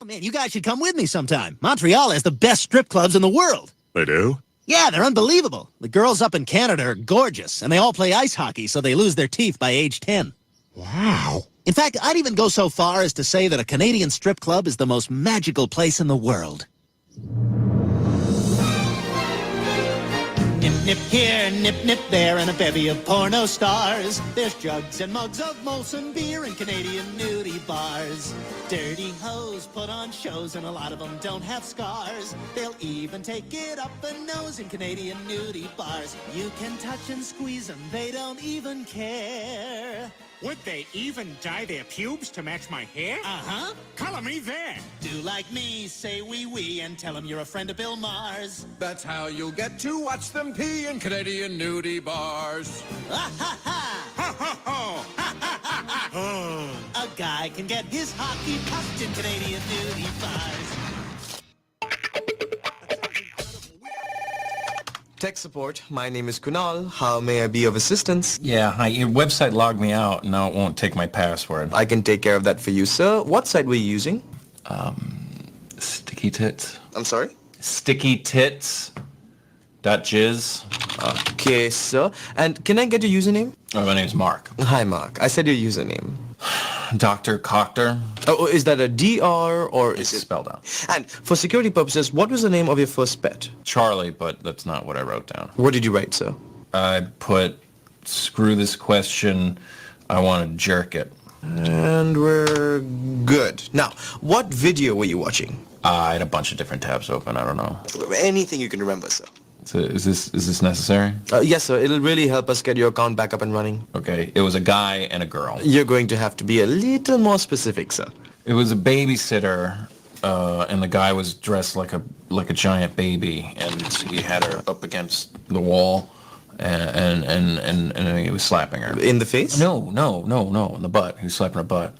Oh, man, you guys should come with me sometime. Montreal has the best strip clubs in the world. They do? Yeah, they're unbelievable. The girls up in Canada are gorgeous, and they all play ice hockey, so they lose their teeth by age 10. Wow. In fact, I'd even go so far as to say that a Canadian strip club is the most magical place in the world. Nip, nip here, nip, nip there, and a bevy of porno stars. There's jugs and mugs of Molson beer in Canadian nudie bars. Dirty hoes put on shows, and a lot of them don't have scars. They'll even take it up the nose in Canadian nudie bars. You can touch and squeeze them, they don't even care. Would they even dye their pubes to match my hair? Uh-huh. Color me then. Do like me, say wee, and tell them you're a friend of Bill Maher's. That's how you'll get to watch them pee in Canadian nudie bars. Ah, ha, ha! Ho, ho, ho. Ha, ha, ha, ha. A guy can get his hockey puffed in Canadian nudie bars. Tech support. My name is Kunal. How may I be of assistance? Yeah, hi. Your website logged me out. Now it won't take my password. I can take care of that for you, sir. What site were you using? Sticky tits. I'm sorry? Sticky tits. .jizz. Okay, sir. And can I get your username? Oh, my name's Mark. Hi, Mark. I said your username. Dr. Cochter. Oh, is that a DR or It's is it... spelled out. And for security purposes, what was the name of your first pet? Charlie, but that's not what I wrote down. What did you write, sir? I put, screw this question, I want to jerk it. And we're good. Now, what video were you watching? I had a bunch of different tabs open. I don't know. Anything you can remember, sir. So is this necessary? Yes, sir. It'll really help us get your account back up and running. Okay, it was a guy and a girl. You're going to have to be a little more specific, sir. It was a babysitter, and the guy was dressed like a giant baby, and he had her up against the wall, and he was slapping her. In the face? No, in the butt. He was slapping her butt,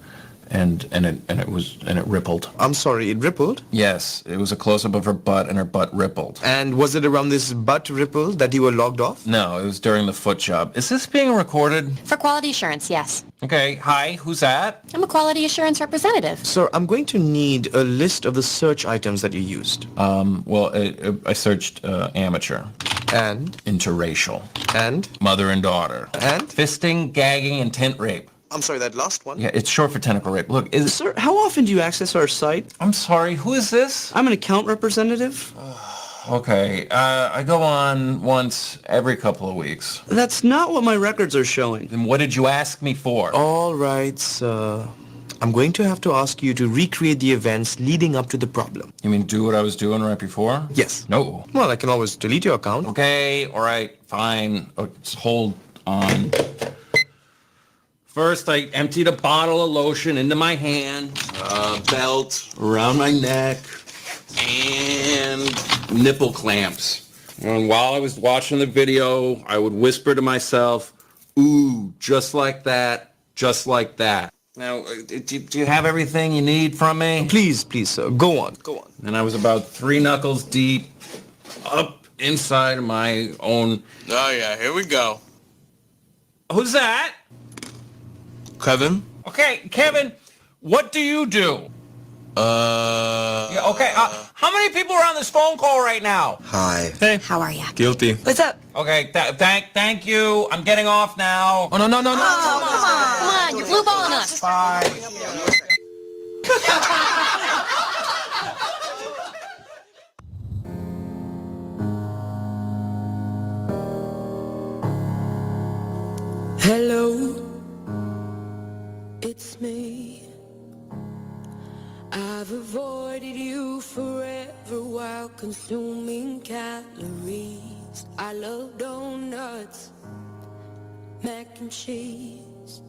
and it rippled. I'm sorry, it rippled? Yes, it was a close-up of her butt, and her butt rippled. And was it around this butt ripple that you were logged off? No, it was during the foot job. Is this being recorded? For quality assurance, yes. Okay, hi, who's that? I'm a quality assurance representative. Sir, I'm going to need a list of the search items that you used. Well, I searched amateur. And? Interracial. And? Mother and daughter. And? Fisting, gagging, and tent rape. I'm sorry, that last one? Yeah, it's short for tentacle rape. Look, Sir, how often do you access our site? I'm sorry, who is this? I'm an account representative. Okay, I go on once every couple of weeks. That's not what my records are showing. Then what did you ask me for? All right, sir. I'm going to have to ask you to recreate the events leading up to the problem. You mean do what I was doing right before? Yes. No. Well, I can always delete your account. Okay, all right, fine. Oh, just hold on. First, I emptied a bottle of lotion into my hand, belt around my neck, and nipple clamps. And while I was watching the video, I would whisper to myself, ooh, just like that, just like that. Now, do you have everything you need from me? Please, sir. Go on. And I was about 3 knuckles deep, up inside of my own... Oh, yeah, here we go. Who's that? Kevin? Okay, Kevin, what do you do? Yeah, okay, how many people are on this phone call right now? Hi. Hey. How are ya? Guilty. What's up? Okay, thank you. I'm getting off now. Oh, no. Come on, you're blue balling us. Bye. Hello, it's me. I've avoided you forever while consuming calories. I love donuts, mac and cheese.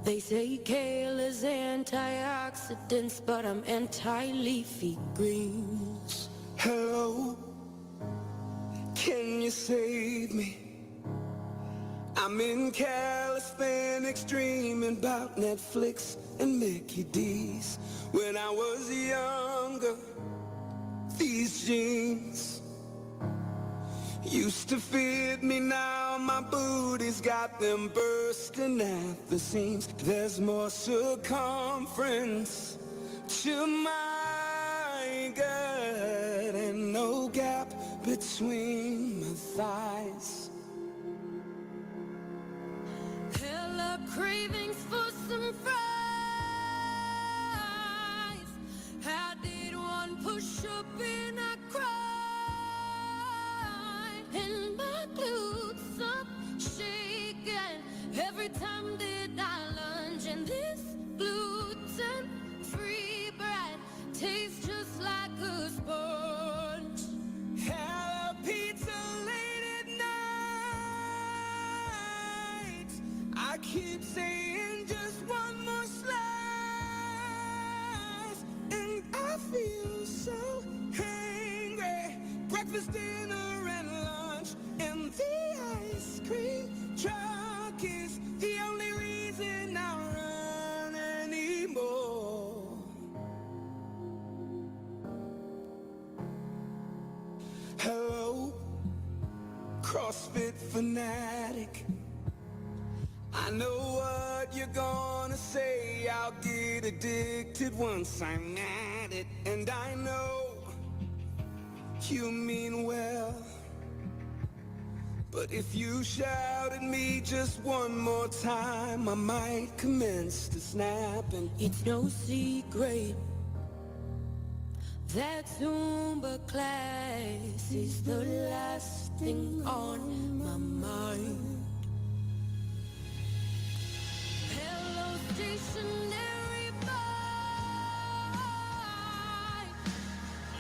They say kale is antioxidants, but I'm anti-leafy greens. Hello, can you save me? I'm in calisthenics dreaming about Netflix and Mickey D's. When I was younger, these jeans used to fit me, now my booty's got them bursting at the seams. There's more circumference to my gut and no gap between my thighs. Hella cravings for some fries. How did one push up and I cried? And my glutes up shaking every time that I lunge. And this gluten-free bread tastes just like a sponge. Hello, pizza late at night. I keep saying just one more slice, and I feel so hungry. Breakfast, dinner, and lunch, and the ice cream truck is the only reason I run anymore. Hello, CrossFit fanatic. I know what you're gonna say. I'll get addicted once I'm at it. And I know you mean well, but if you shout at me just one more time, I might commence to snap. And It's no secret that Zumba class is the last thing on my mind. Hello, stationary boy.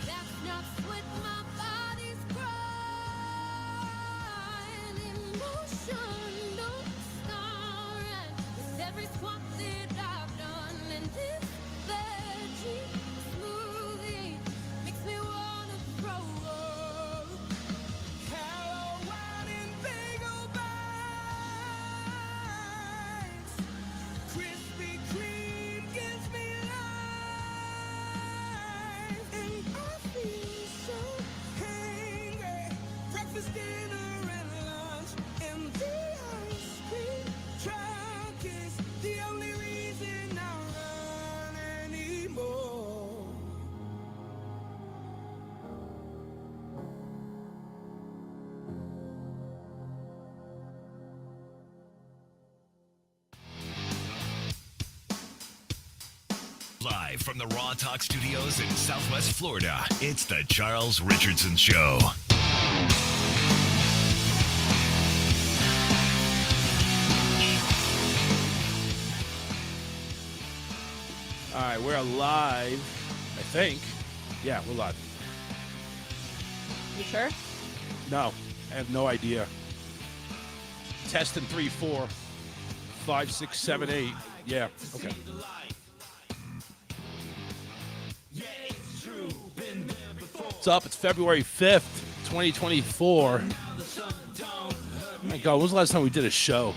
That's not sweat, my body's crying. Emotion, no scarring. With every squat that I've done, and this veggie smoothie makes me wanna throw up. hello, wine and bagel bites. Krispy Kreme gives me life, and I feel so hungry. Breakfast, dinner, and lunch, and the ice cream truck is the only reason I run anymore. Live from the Raw Talk Studios in Southwest Florida, it's the Charles Richardson Show. All right, we're live, I think. Yeah, we're live. You sure? No, I have no idea. Testing 3, 4, 5, 6, 7, 8. Yeah, okay. What's up? It's February 5th, 2024. My God, when was the last time we did a show?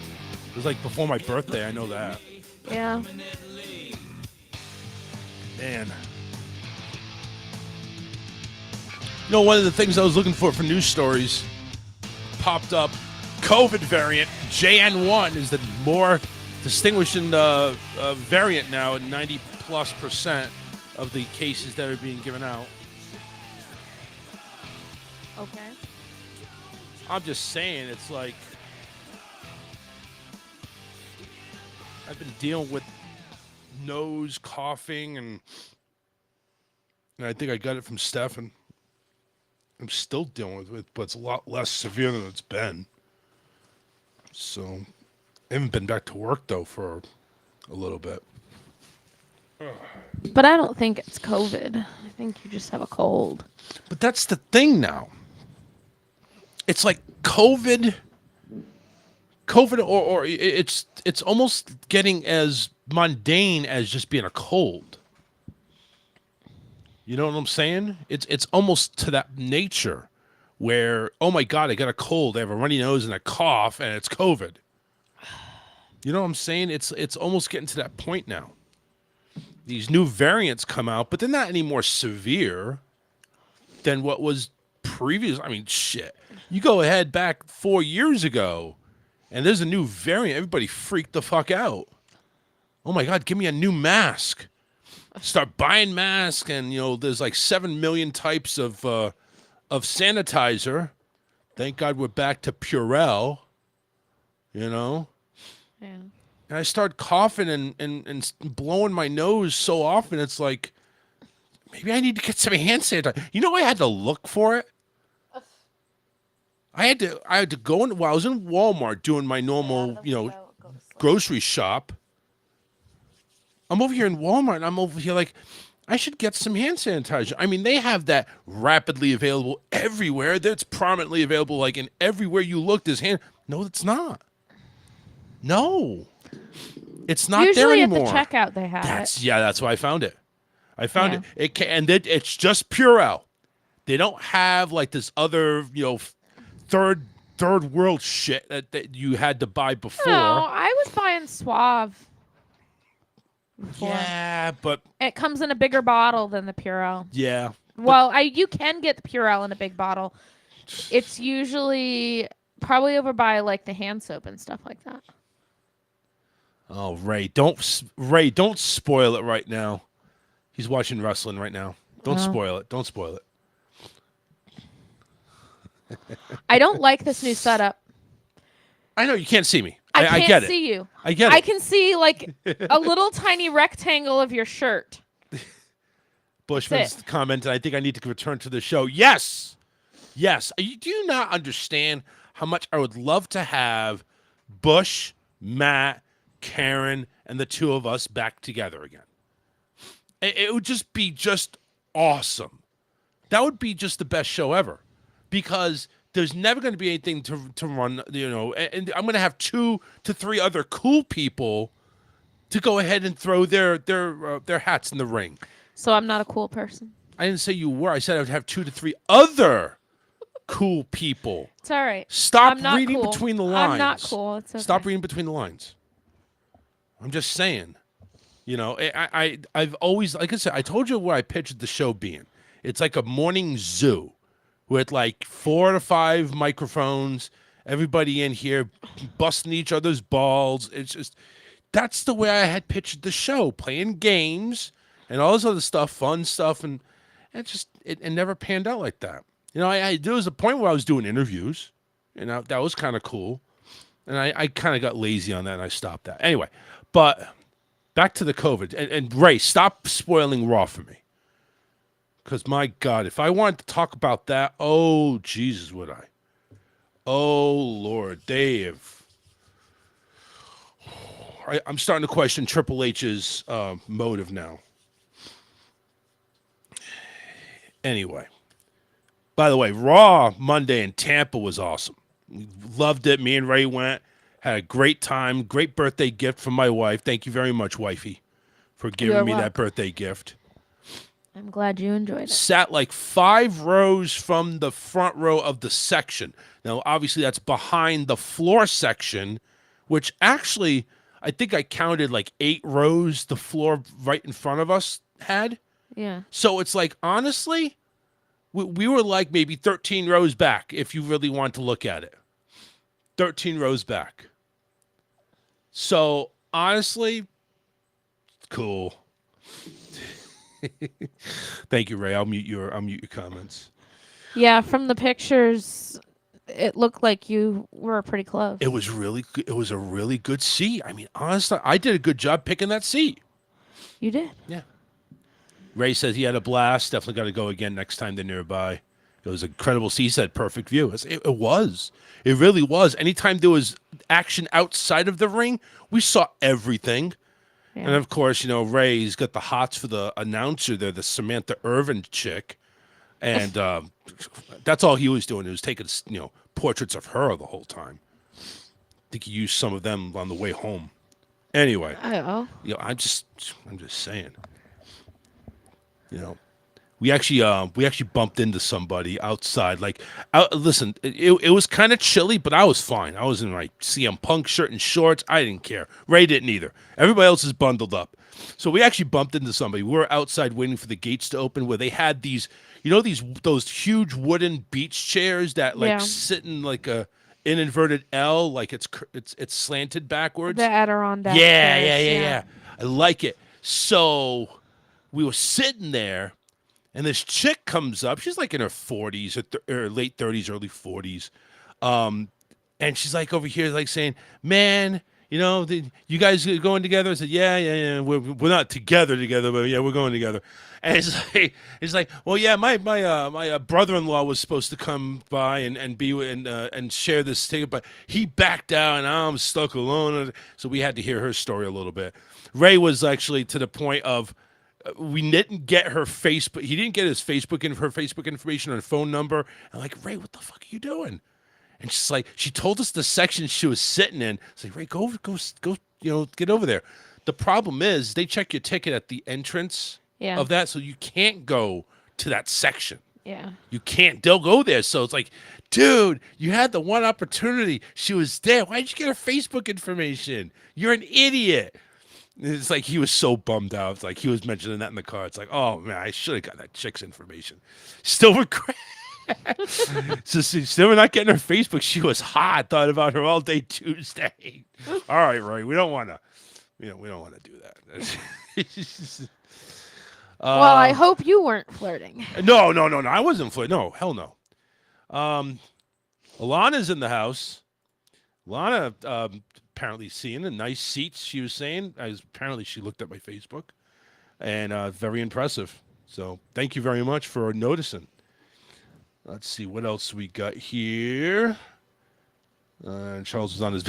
It was like before my birthday, I know that. Yeah. Man. You know, one of the things I was looking for news stories popped up. COVID variant, JN1, is the more distinguishing variant now at 90+% of the cases that are being given out. Okay. I'm just saying, it's like I've been dealing with nose, coughing, and I think I got it from Stefan. I'm still dealing with it, but it's a lot less severe than it's been. So, I haven't been back to work, though, for a little bit. But I don't think it's COVID. I think you just have a cold. But that's the thing now. It's like COVID, or it's almost getting as mundane as just being a cold. You know what I'm saying? It's almost to that nature where, oh my God, I got a cold, I have a runny nose and a cough, and it's COVID. You know what I'm saying? It's almost getting to that point now. These new variants come out, but they're not any more severe than what was previous. I mean, shit. You go ahead back 4 years ago, and there's a new variant. Everybody freaked the fuck out. Oh my God, give me a new mask. Start buying masks, and there's like 7 million types of sanitizer. Thank God we're back to Purell. Yeah. And I start coughing and blowing my nose so often, it's like, maybe I need to get some hand sanitizer. I had to look for it. I had to go in. Well, I was in Walmart doing my normal, grocery shop. I'm over here in Walmart, and I'm over here like, I should get some hand sanitizer. I mean, they have that rapidly available everywhere. That's prominently available, like in everywhere you look. There's hand. No, it's not. No, it's not there anymore. Usually at the checkout they have it. Yeah, that's why I found it. I found it. It's just Purell. They don't have like this other, third world shit that you had to buy before. No, I was buying Suave. Before. Yeah, but It comes in a bigger bottle than the Purell. Yeah. Well, you can get the Purell in a big bottle. It's usually probably over by like the hand soap and stuff like that. Oh, Ray, don't spoil it right now. He's watching wrestling right now. Don't spoil it. Don't spoil it. I don't like this new setup. I know you can't see me. I I can't get it. see you. I get it. I can see like a little tiny rectangle of your shirt. Bushman's commented, I think I need to return to the show. Yes. Yes. Do you not understand how much I would love to have Bush, Matt, Karen, and the two of us back together again? It would just be awesome. That would be just the best show ever, because there's never going to be anything to run, and I'm going to have 2 to 3 other cool people to go ahead and throw their hats in the ring. So I'm not a cool person. I didn't say you were. I said I would have 2 to 3 other cool people. It's all right. Stop reading between the lines. I'm not cool. It's okay. Stop reading between the lines. I'm just saying. I've always, like I said, I told you where I pictured the show being. It's like a morning zoo with like 4 to 5 microphones, everybody in here busting each other's balls. It's just, that's the way I had pictured the show, playing games and all this other stuff, fun stuff, and it never panned out like that. There was a point where I was doing interviews, and that was kind of cool, and I kind of got lazy on that, and I stopped that. Anyway, but back to the COVID, and Ray, stop spoiling Raw for me, because my God, if I wanted to talk about that, oh Jesus, would I? Oh Lord, Dave. I'm starting to question Triple H's motive now. Anyway, by the way, Raw Monday in Tampa was awesome. Loved it. Me and Ray went. Had a great time. Great birthday gift from my wife. Thank you very much, wifey, for giving me that birthday gift. I'm glad you enjoyed it. Sat like 5 rows from the front row of the section. Now, obviously, that's behind the floor section, which actually, I think I counted like 8 rows the floor right in front of us had. Yeah. So it's like, honestly, we were like maybe 13 rows back if you really want to look at it. 13 rows back. So, honestly, cool. Thank you, Ray. I'll mute your comments. Yeah, from the pictures, it looked like you were pretty close. It was a really good seat. I mean, honestly, I did a good job picking that seat. You did. Yeah. Ray says he had a blast. Definitely got to go again next time they're nearby. It was an incredible seat. He said perfect view. It was. It really was. Anytime there was action outside of the ring, we saw everything. Yeah. And of course, Ray's got the hots for the announcer there, the Samantha Irvin chick. And that's all he was doing. He was taking, portraits of her the whole time. I think he used some of them on the way home. Anyway. Oh. I'm just saying. We actually bumped into somebody outside. Like, listen, it was kind of chilly, but I was fine. I was in my CM Punk shirt and shorts. I didn't care. Ray didn't either. Everybody else is bundled up. So we actually bumped into somebody. We were outside waiting for the gates to open, where they had these, those huge wooden beach chairs that sit in like an inverted L, like it's slanted backwards. The Adirondack. Yeah. I like it. So we were sitting there, and this chick comes up. She's like in her 40s or late 30s, early 40s. And she's like over here, like saying, man, you know, you guys are going together? I said, yeah. We're not together, but yeah, we're going together. And it's like, well, yeah, my brother-in-law was supposed to come by and be and share this ticket, but he backed out, and I'm stuck alone. So we had to hear her story a little bit. Ray was actually to the point of we didn't get her Facebook. He didn't get her Facebook information or her phone number. I'm like, Ray, what the fuck are you doing? And she's like, she told us the section she was sitting in. It's like, Ray, go, you know, get over there. The problem is they check your ticket at the entrance of that, so you can't go to that section. Yeah. You can't. They'll go there. So it's like, dude, you had the one opportunity. She was there. Why did you get her Facebook information? You're an idiot. It's like he was so bummed out. It's like he was mentioning that in the car. It's like, oh man, I should have got that chick's information. Still regret. So still not getting her Facebook. She was hot. Thought about her all day Tuesday. All right, Ray. We don't want to. We don't want to do that. Well, I hope you weren't flirting. No. I wasn't flirting. No, hell no. Alana's in the house. Alana apparently seeing the nice seats. She was saying. Apparently she looked at my Facebook, and very impressive. So thank you very much for noticing. Let's see what else we got here. Charles was on his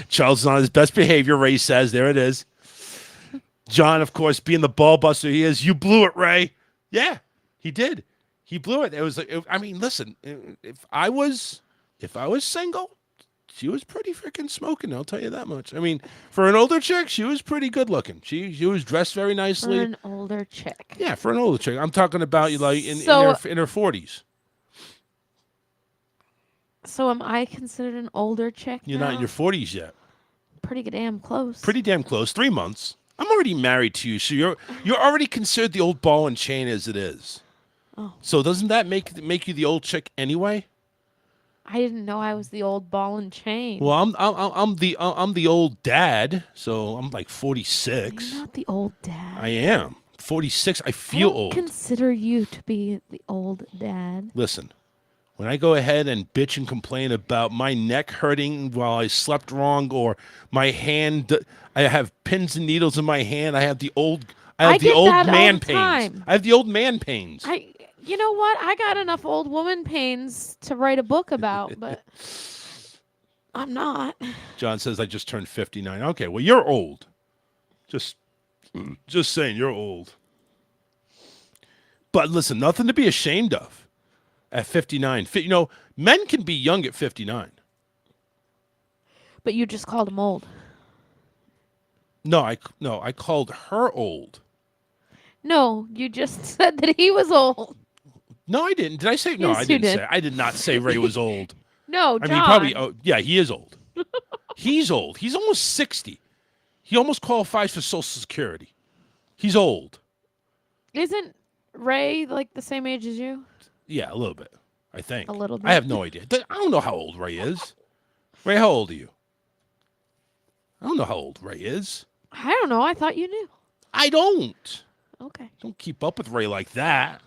Charles is on his best behavior. Ray says, "There it is." John, of course, being the ball buster he is, you blew it, Ray. Yeah, he did. He blew it. It was like, I mean, listen, if I was single, she was pretty freaking smoking. I'll tell you that much. I mean, for an older chick, she was pretty good looking. She was dressed very nicely. For an older chick. Yeah, for an older chick. I'm talking about like in her 40s. So am I considered an older chick? You're now? not in your 40s yet. Pretty damn close. Pretty damn close. 3 months. I'm already married to you, so you're already considered the old ball and chain as it is. Oh. So doesn't that make you the old chick anyway? I didn't know I was the old ball and chain. Well, I'm the old dad, so I'm like 46. You're not the old dad. I am 46. I feel I don't old. consider you to be the old dad. Listen, when I go ahead and bitch and complain about my neck hurting while I slept wrong, or my hand, I have pins and needles in my hand. I have the old man pains. I have the old man pains. You know what? I got enough old woman pains to write a book about, but I'm not. John says I just turned 59. Okay, well, you're old. Just saying, you're old. But listen, nothing to be ashamed of at 59. You know, men can be young at 59. But you just called him old. No, I called her old. No, you just said that he was old. No, I didn't. Did I say? No, Yes, I you didn't did. say. I did not say Ray was old. No, I John. mean, probably. Oh, yeah, he is old. He's old. He's almost 60. He almost qualifies for Social Security. He's old. Isn't Ray like the same age as you? Yeah, a little bit. I think. A little bit. I have no idea. I don't know how old Ray is. Ray, how old are you? I don't know how old Ray is. I don't know. I thought you knew. I don't. Okay. Don't keep up with Ray like that.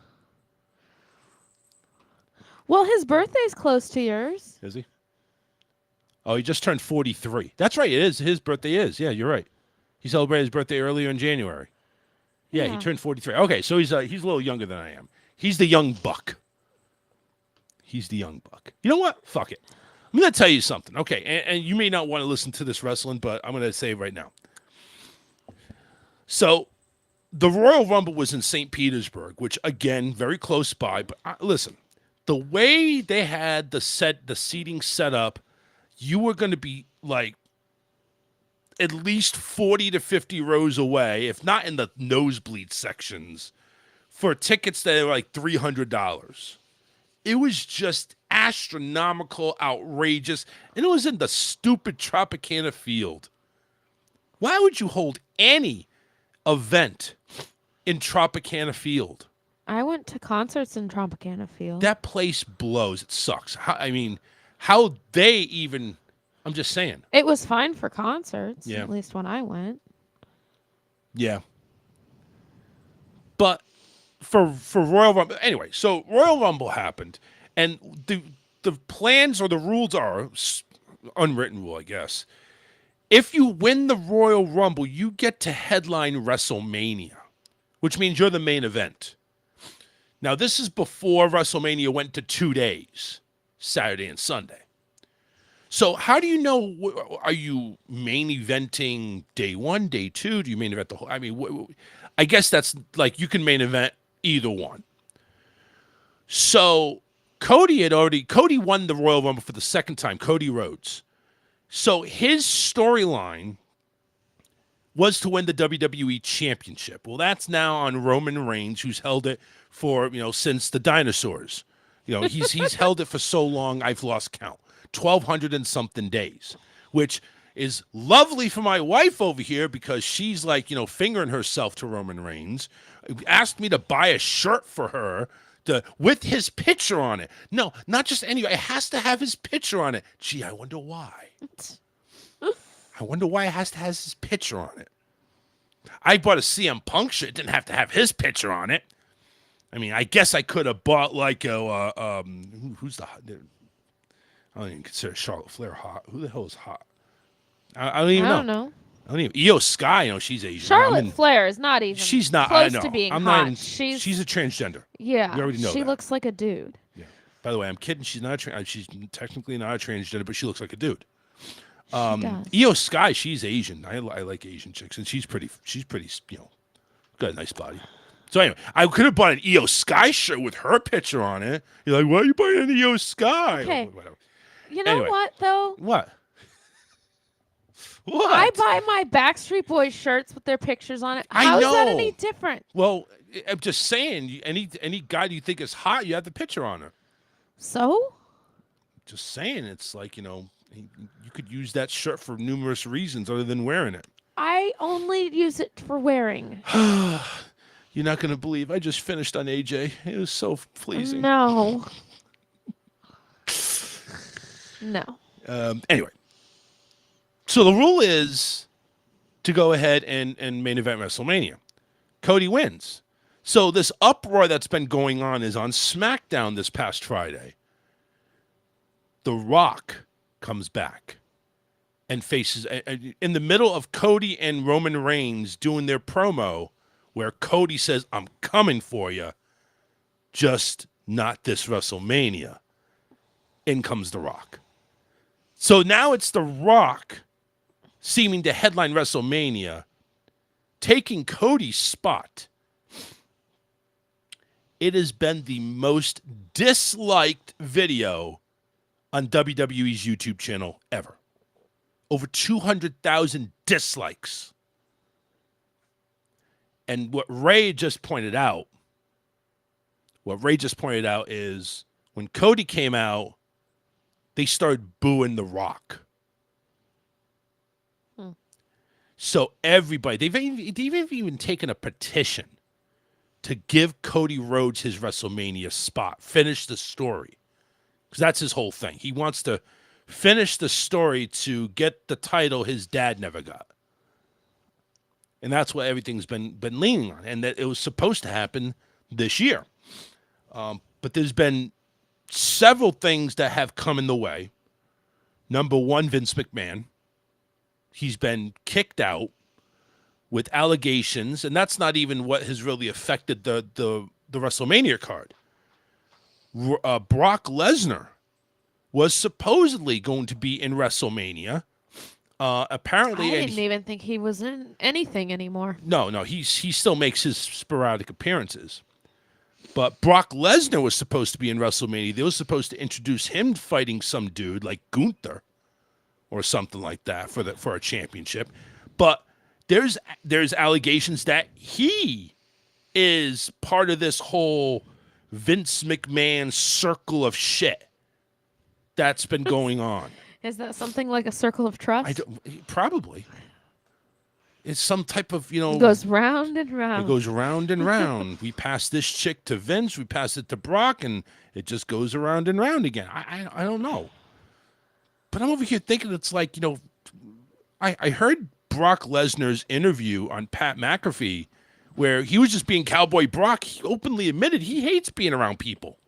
Well, his birthday's close to yours. Is he? Oh, he just turned 43. That's right. It is. His birthday is. Yeah, you're right. He celebrated his birthday earlier in January. Yeah, he turned 43. Okay, so he's a little younger than I am. He's the young buck. He's the young buck. You know what? Fuck it. I'm going to tell you something. Okay, and you may not want to listen to this wrestling, but I'm going to say it right now. So, the Royal Rumble was in St. Petersburg, which, again, very close by. But listen, the way they had the seating set up, you were going to be like at least 40 to 50 rows away, if not in the nosebleed sections, for tickets that were like $300. It was just astronomical, outrageous, and it was in the stupid Tropicana field. Why would you hold any event in Tropicana field? I went to concerts in Tropicana Field. That place blows. It sucks. How they even... I'm just saying. It was fine for concerts, Yeah. at least when I went. Yeah. But for Royal Rumble, anyway, so Royal Rumble happened, and the plans or the rules are unwritten rule, I guess. If you win the Royal Rumble, you get to headline WrestleMania, which means you're the main event. Now, this is before WrestleMania went to 2 days, Saturday and Sunday. So how do you know, are you main eventing day one, day two? Do you main event the whole, I mean, I guess that's like you can main event either one. So Cody won the Royal Rumble for the second time, Cody Rhodes. So his storyline was to win the WWE Championship. Well, that's now on Roman Reigns, who's held it for, since the dinosaurs. He's held it for so long, I've lost count. 1,200 and something days, which is lovely for my wife over here because she's like, fingering herself to Roman Reigns. Asked me to buy a shirt for her with his picture on it. No, not just any. It has to have his picture on it. Gee, I wonder why. I wonder why it has to have his picture on it. I bought a CM Punk shirt. It didn't have to have his picture on it. I mean, I guess I could have bought like who's the I don't even consider Charlotte Flair hot. Who the hell is hot? I don't even know. I don't know. I don't even. Io Sky, she's Asian. Charlotte Flair is not even. She's not close I know. to being I'm hot. not even, she's a transgender. Yeah, we already know she that. looks like a dude. Yeah. By the way, I'm kidding. She's not. She's technically not a transgender, but she looks like a dude. She does. Io Sky, she's Asian. I like Asian chicks, and she's pretty. Got a nice body. So anyway, I could have bought an Io Sky shirt with her picture on it. You're like, why are you buying an Io Sky? Okay. Whatever. You know Anyway. what though? What? What? I buy my Backstreet Boys shirts with their pictures on it. I How is that know. any different? Well, I'm just saying, any guy you think is hot, you have the picture on her. So? Just saying, it's like, you could use that shirt for numerous reasons other than wearing it. I only use it for wearing. You're not going to believe I just finished on AJ. It was so pleasing. No. No. Anyway. So the rule is to go ahead and main event WrestleMania. Cody wins. So this uproar that's been going on is on SmackDown this past Friday. The Rock comes back and faces in the middle of Cody and Roman Reigns doing their promo where Cody says, I'm coming for you, just not this WrestleMania. In comes The Rock. So now it's The Rock seeming to headline WrestleMania, taking Cody's spot. It has been the most disliked video on WWE's YouTube channel ever. Over 200,000 dislikes. And what Ray just pointed out is when Cody came out, they started booing The Rock. So everybody, they've even taken a petition to give Cody Rhodes his WrestleMania spot, finish the story. Because that's his whole thing. He wants to finish the story to get the title his dad never got. And that's what everything's been leaning on. And that it was supposed to happen this year. But there's been several things that have come in the way. Number one, Vince McMahon. He's been kicked out with allegations, and that's not even what has really affected the WrestleMania card. Brock Lesnar was supposedly going to be in WrestleMania. Apparently, I didn't even think he was in anything anymore. No, he still makes his sporadic appearances. But Brock Lesnar was supposed to be in WrestleMania. They were supposed to introduce him fighting some dude like Gunther or something like that for a championship. But there's allegations that he is part of this whole Vince McMahon circle of shit that's been going on. Is that something like a circle of trust? Probably. It's some type of, It goes round and round. It goes round and round. We pass this chick to Vince, we pass it to Brock, and it just goes around and round again. I don't know. But I'm over here thinking it's like, I heard Brock Lesnar's interview on Pat McAfee where he was just being Cowboy Brock. He openly admitted he hates being around people.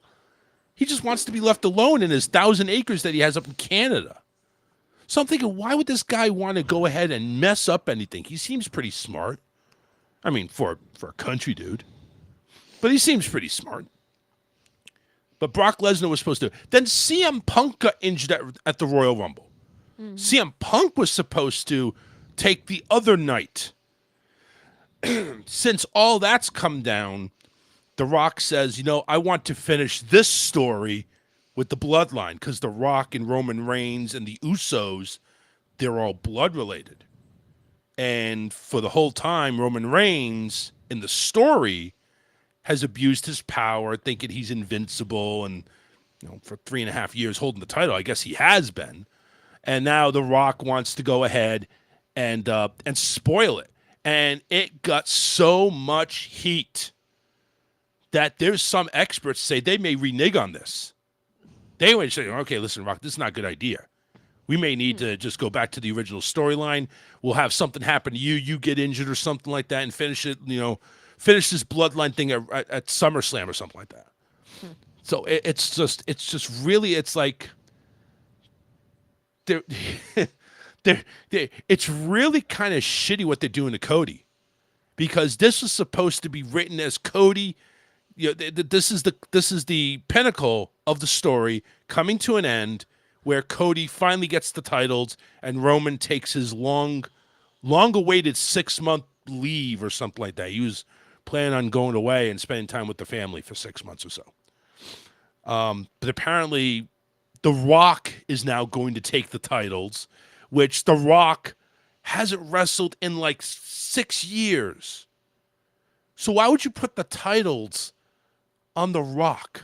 He just wants to be left alone in his 1,000 acres that he has up in Canada. So I'm thinking, why would this guy want to go ahead and mess up anything? He seems pretty smart. I mean, for a country dude. But he seems pretty smart. But Brock Lesnar was supposed to. Then CM Punk got injured at the Royal Rumble. CM Punk was supposed to take the other night. Since all that's come down, The Rock says, I want to finish this story with the bloodline, because The Rock and Roman Reigns and the Usos, they're all blood related. And for the whole time, Roman Reigns in the story has abused his power, thinking he's invincible, and for 3.5 years holding the title, I guess he has been. And now The Rock wants to go ahead and spoil it. And it got so much heat that there's some experts say they may renege on this. They would say, okay, listen, Rock, this is not a good idea. We may need to just go back to the original storyline. We'll have something happen to you. You get injured or something like that and finish it, finish this bloodline thing at SummerSlam or something like that. So it's like it's really kind of shitty what they're doing to Cody, because this was supposed to be written as Cody. This is the pinnacle of the story coming to an end, where Cody finally gets the titles and Roman takes his long-awaited 6-month leave or something like that. He was planning on going away and spending time with the family for 6 months or so. But apparently, The Rock is now going to take the titles, which The Rock hasn't wrestled in like 6 years. So why would you put the titles on The Rock?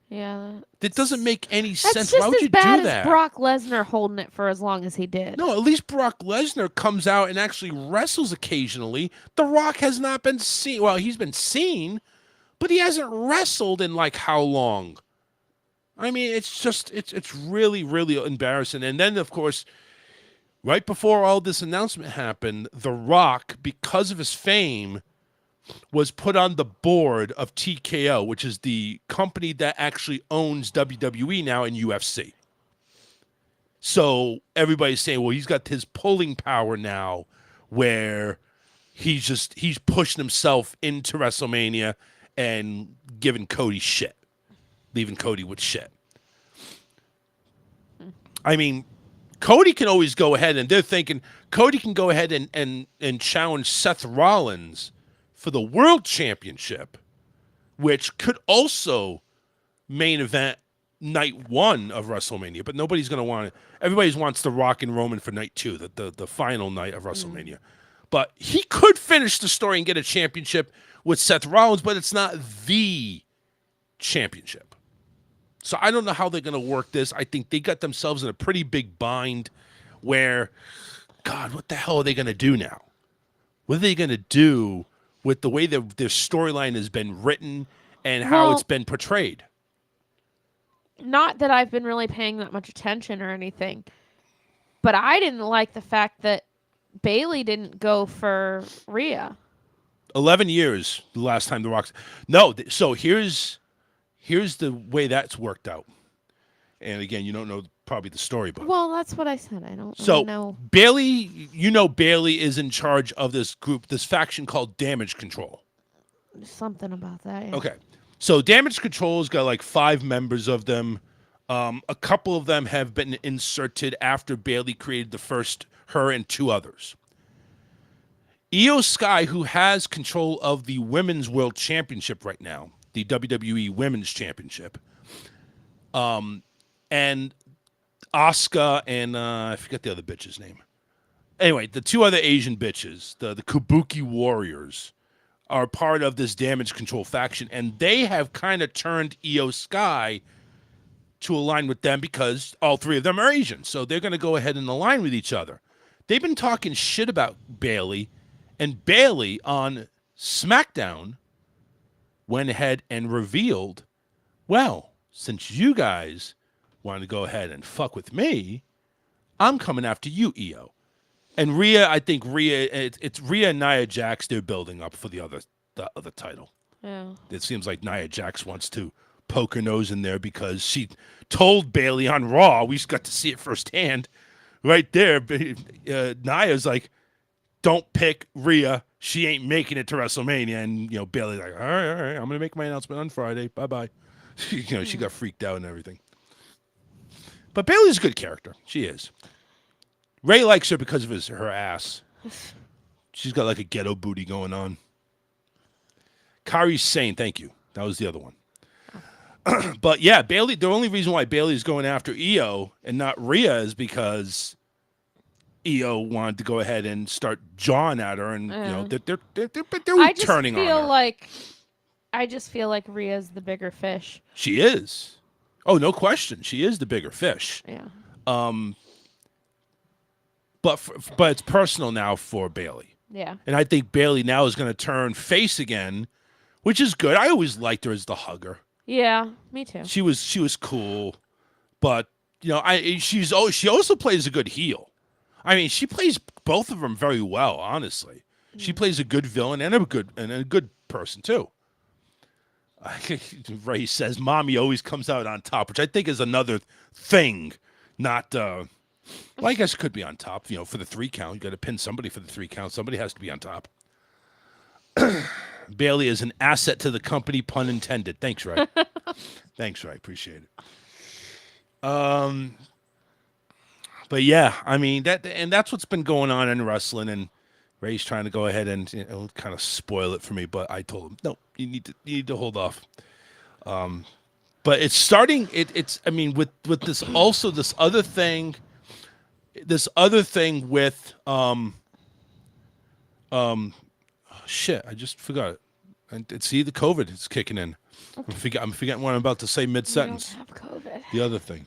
Yeah. That doesn't make any That's sense. just Why would as you bad do that? as Brock Lesnar holding it for as long as he did. No, at least Brock Lesnar comes out and actually wrestles occasionally. The Rock has not been seen. Well, he's been seen, but he hasn't wrestled in like how long? I mean, it's really, really embarrassing. And then, of course, right before all this announcement happened, The Rock, because of his fame, was put on the board of TKO, which is the company that actually owns WWE now and UFC. So everybody's saying, well, he's got his pulling power now, where he's pushing himself into WrestleMania and giving Cody shit, leaving Cody with shit. I mean, Cody can always go ahead, and they're thinking Cody can go ahead and challenge Seth Rollins for the World Championship, which could also main event night 1 of WrestleMania, but nobody's going to want it. Everybody wants The Rock and Roman for night 2, the final night of WrestleMania. But he could finish the story and get a championship with Seth Rollins, but it's not the championship. So I don't know how they're going to work this. I think they got themselves in a pretty big bind where, God, what the hell are they going to do now? What are they going to do with the way that their storyline has been written and how it's been portrayed? Not that I've been really paying that much attention or anything, but I didn't like the fact that Bailey didn't go for Rhea. 11 years the last time The Rock's. No, so here's the way that's worked out. And again, you don't know probably the story, but well, that's what I said. I don't so really know. Bailey, Bailey is in charge of this group, this faction called Damage Control. Something about that. Yeah. Okay, so Damage Control's got like 5 members of them. A couple of them have been inserted after Bailey created the first, her and 2 others. Io Sky, who has control of the Women's World Championship right now, the WWE Women's Championship, and Asuka and I forget the other bitch's name. Anyway, the 2 other Asian bitches, the Kabuki Warriors, are part of this Damage Control faction, and they have kind of turned Io Sky to align with them because all 3 of them are Asian, so they're going to go ahead and align with each other. They've been talking shit about Bailey, and Bailey on SmackDown went ahead and revealed, well, since you guys want to go ahead and fuck with me, I'm coming after you, Io. And Rhea, I think it's Rhea and Nia Jax. They're building up for the other title. Yeah. It seems like Nia Jax wants to poke her nose in there because she told Bailey on Raw. We just got to see it firsthand, right there. Nia's like, "Don't pick Rhea. She ain't making it to WrestleMania." And Bailey's like, "All right. I'm gonna make my announcement on Friday. Bye bye." She got freaked out and everything. But Bailey's a good character. She is. Ray likes her because of her ass. She's got like a ghetto booty going on. Kari's Sane, thank you. That was the other one. But yeah, Bailey. The only reason why Bailey is going after Io and not Rhea is because Io wanted to go ahead and start jawing at her, and they're turning on her. I just feel like Rhea's the bigger fish. She is. Oh, no question. She is the bigger fish. Yeah. But it's personal now for Bailey. Yeah. And I think Bailey now is going to turn face again, which is good. I always liked her as the hugger. Yeah, me too. She was cool, but she also plays a good heel. I mean, she plays both of them very well. Honestly, she plays a good villain and a good person too. Ray says, "Mommy always comes out on top," which I think is another thing. Not, well, I guess it could be on top. For the 3 count, you got to pin somebody for the 3 count. Somebody has to be on top. Bailey is an asset to the company, pun intended. Thanks, Ray. Thanks, Ray. Appreciate it. But yeah, I mean that's what's been going on in wrestling, and Ray's trying to go ahead and kind of spoil it for me, but I told him no. You need to hold off. But it's starting. It's I mean with this also this other thing with shit. I just forgot it. And see, the COVID is kicking in. I'm forgetting what I'm about to say mid sentence. Don't have COVID. The other thing.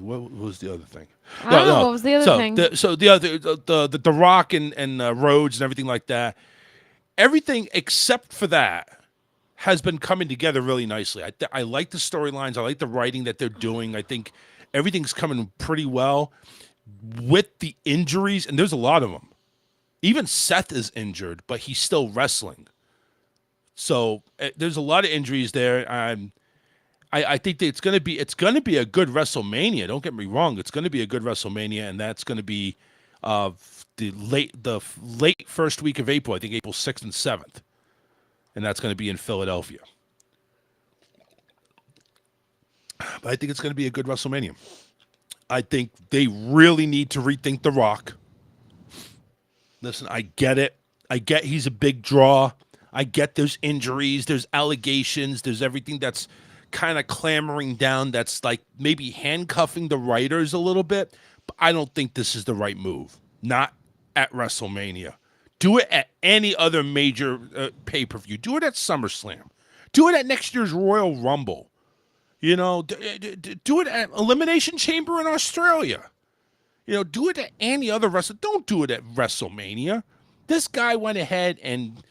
What was the other thing? I don't know. What was the other thing? The Rock and Rhodes and everything like that. Everything except for that has been coming together really nicely. I like the storylines. I like the writing that they're doing. I think everything's coming pretty well with the injuries, and there's a lot of them. Even Seth is injured, but he's still wrestling. So there's a lot of injuries there. I think that it's gonna be a good WrestleMania. Don't get me wrong; it's gonna be a good WrestleMania, and that's gonna be the late first week of April. I think April 6th and 7th, and that's gonna be in Philadelphia. But I think it's gonna be a good WrestleMania. I think they really need to rethink The Rock. Listen, I get it. I get he's a big draw. I get there's injuries, there's allegations, there's everything that's kind of clamoring down that's like maybe handcuffing the writers a little bit. But I don't think this is the right move. Not at WrestleMania. Do it at any other major pay-per-view. Do it at SummerSlam. Do it at next year's Royal Rumble. Do it at Elimination Chamber in Australia. Do it at any other wrestling. Don't do it at WrestleMania. This guy went ahead and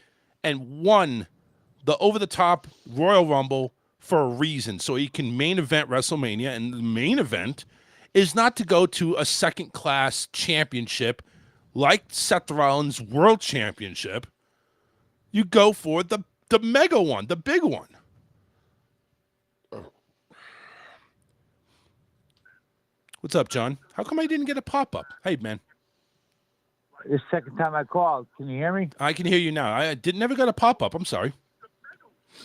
won the over-the-top Royal Rumble for a reason, so he can main event WrestleMania, and the main event is not to go to a second-class championship like Seth Rollins' World Championship. You go for the mega one, the big one. What's up, John? How come I didn't get a pop-up? Hey, man. This second time I called. Can you hear me? I can hear you now. I never got a pop-up. I'm sorry.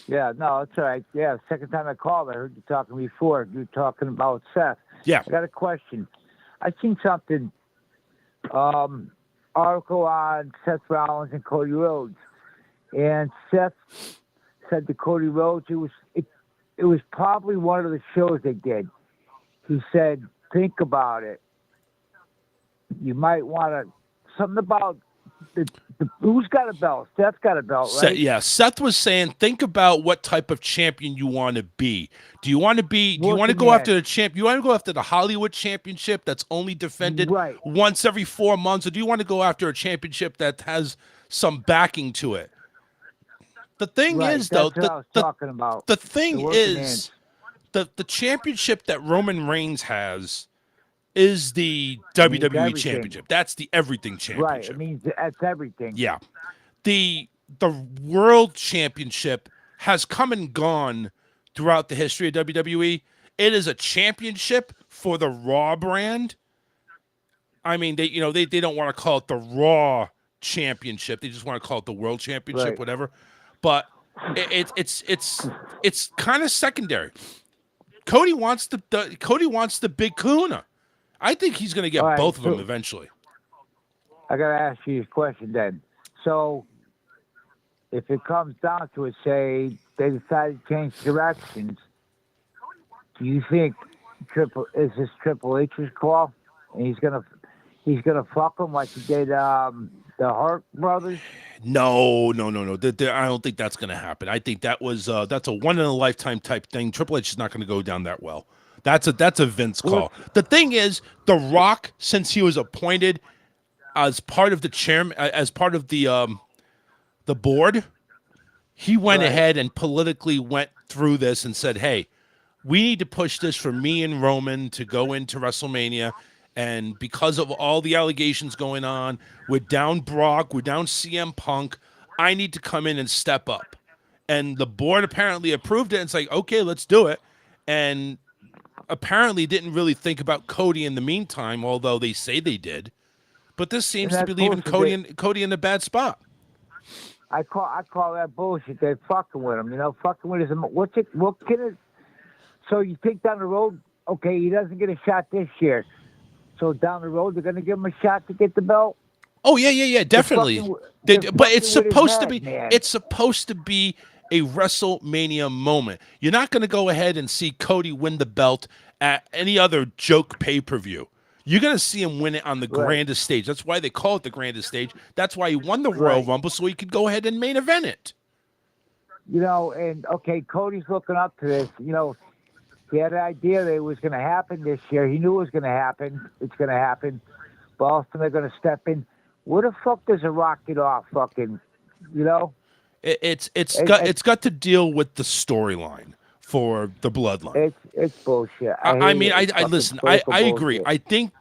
Yeah, no, it's all right. Yeah, second time I called, I heard you talking before. You were talking about Seth. Yeah. I got a question. I seen something, article on Seth Rollins and Cody Rhodes. And Seth said to Cody Rhodes, it was probably one of the shows they did. He said, think about it. You might want to, something about who's got a belt? Seth's got a belt, right? Seth was saying, think about what type of champion you want to be. Do you want to go after the champ? You want to go after the Hollywood championship that's only defended once every 4 months, or do you want to go after a championship that has some backing to it? The thing is, though, the thing is, the championship that Roman Reigns has is the It means WWE everything. Championship. That's the everything Right. championship. It means that's everything. Yeah. The World Championship has come and gone throughout the history of WWE. It is a championship for the Raw brand. I mean, they don't want to call it the Raw Championship. They just want to call it the World Championship, Right. whatever. But it's kind of secondary. Cody wants the big kahuna. I think he's going to get All right, both of them so- eventually. I got to ask you this question then. So, if it comes down to it, say they decide to change directions, do you think is this Triple H's call, and he's gonna fuck them like he did the Hart brothers? No. I don't think that's going to happen. I think that's a one in a lifetime type thing. Triple H is not going to go down that well. That's a Vince call. The thing is, The Rock, since he was appointed as part of the chairman, as part of the board, he went ahead and politically went through this and said, "Hey, we need to push this for me and Roman to go into WrestleMania." And because of all the allegations going on, we're down Brock, we're down CM Punk. I need to come in and step up. And the board apparently approved it. And it's like, okay, let's do it. And apparently didn't really think about Cody in the meantime, although they say they did. But this seems to be leaving Cody in a bad spot. I call that bullshit. They're fucking with him. Fucking with his. What can it? So you think down the road, okay, he doesn't get a shot this year. So down the road, they're going to give him a shot to get the belt. Oh yeah, definitely. But it's supposed to be. It's supposed to be a WrestleMania moment. You're not going to go ahead and see Cody win the belt at any other joke pay-per-view. You're going to see him win it on the grandest stage. That's why they call it the grandest stage. That's why he won the Royal Rumble, so he could go ahead and main event it. And okay, Cody's looking up to this. He had an idea that it was going to happen this year. He knew it was going to happen. It's going to happen. Boston, they're going to step in. Where the fuck does a Rock get off? Fucking, It's got to deal with the storyline for the Bloodline. It's bullshit. I listen. I agree. I think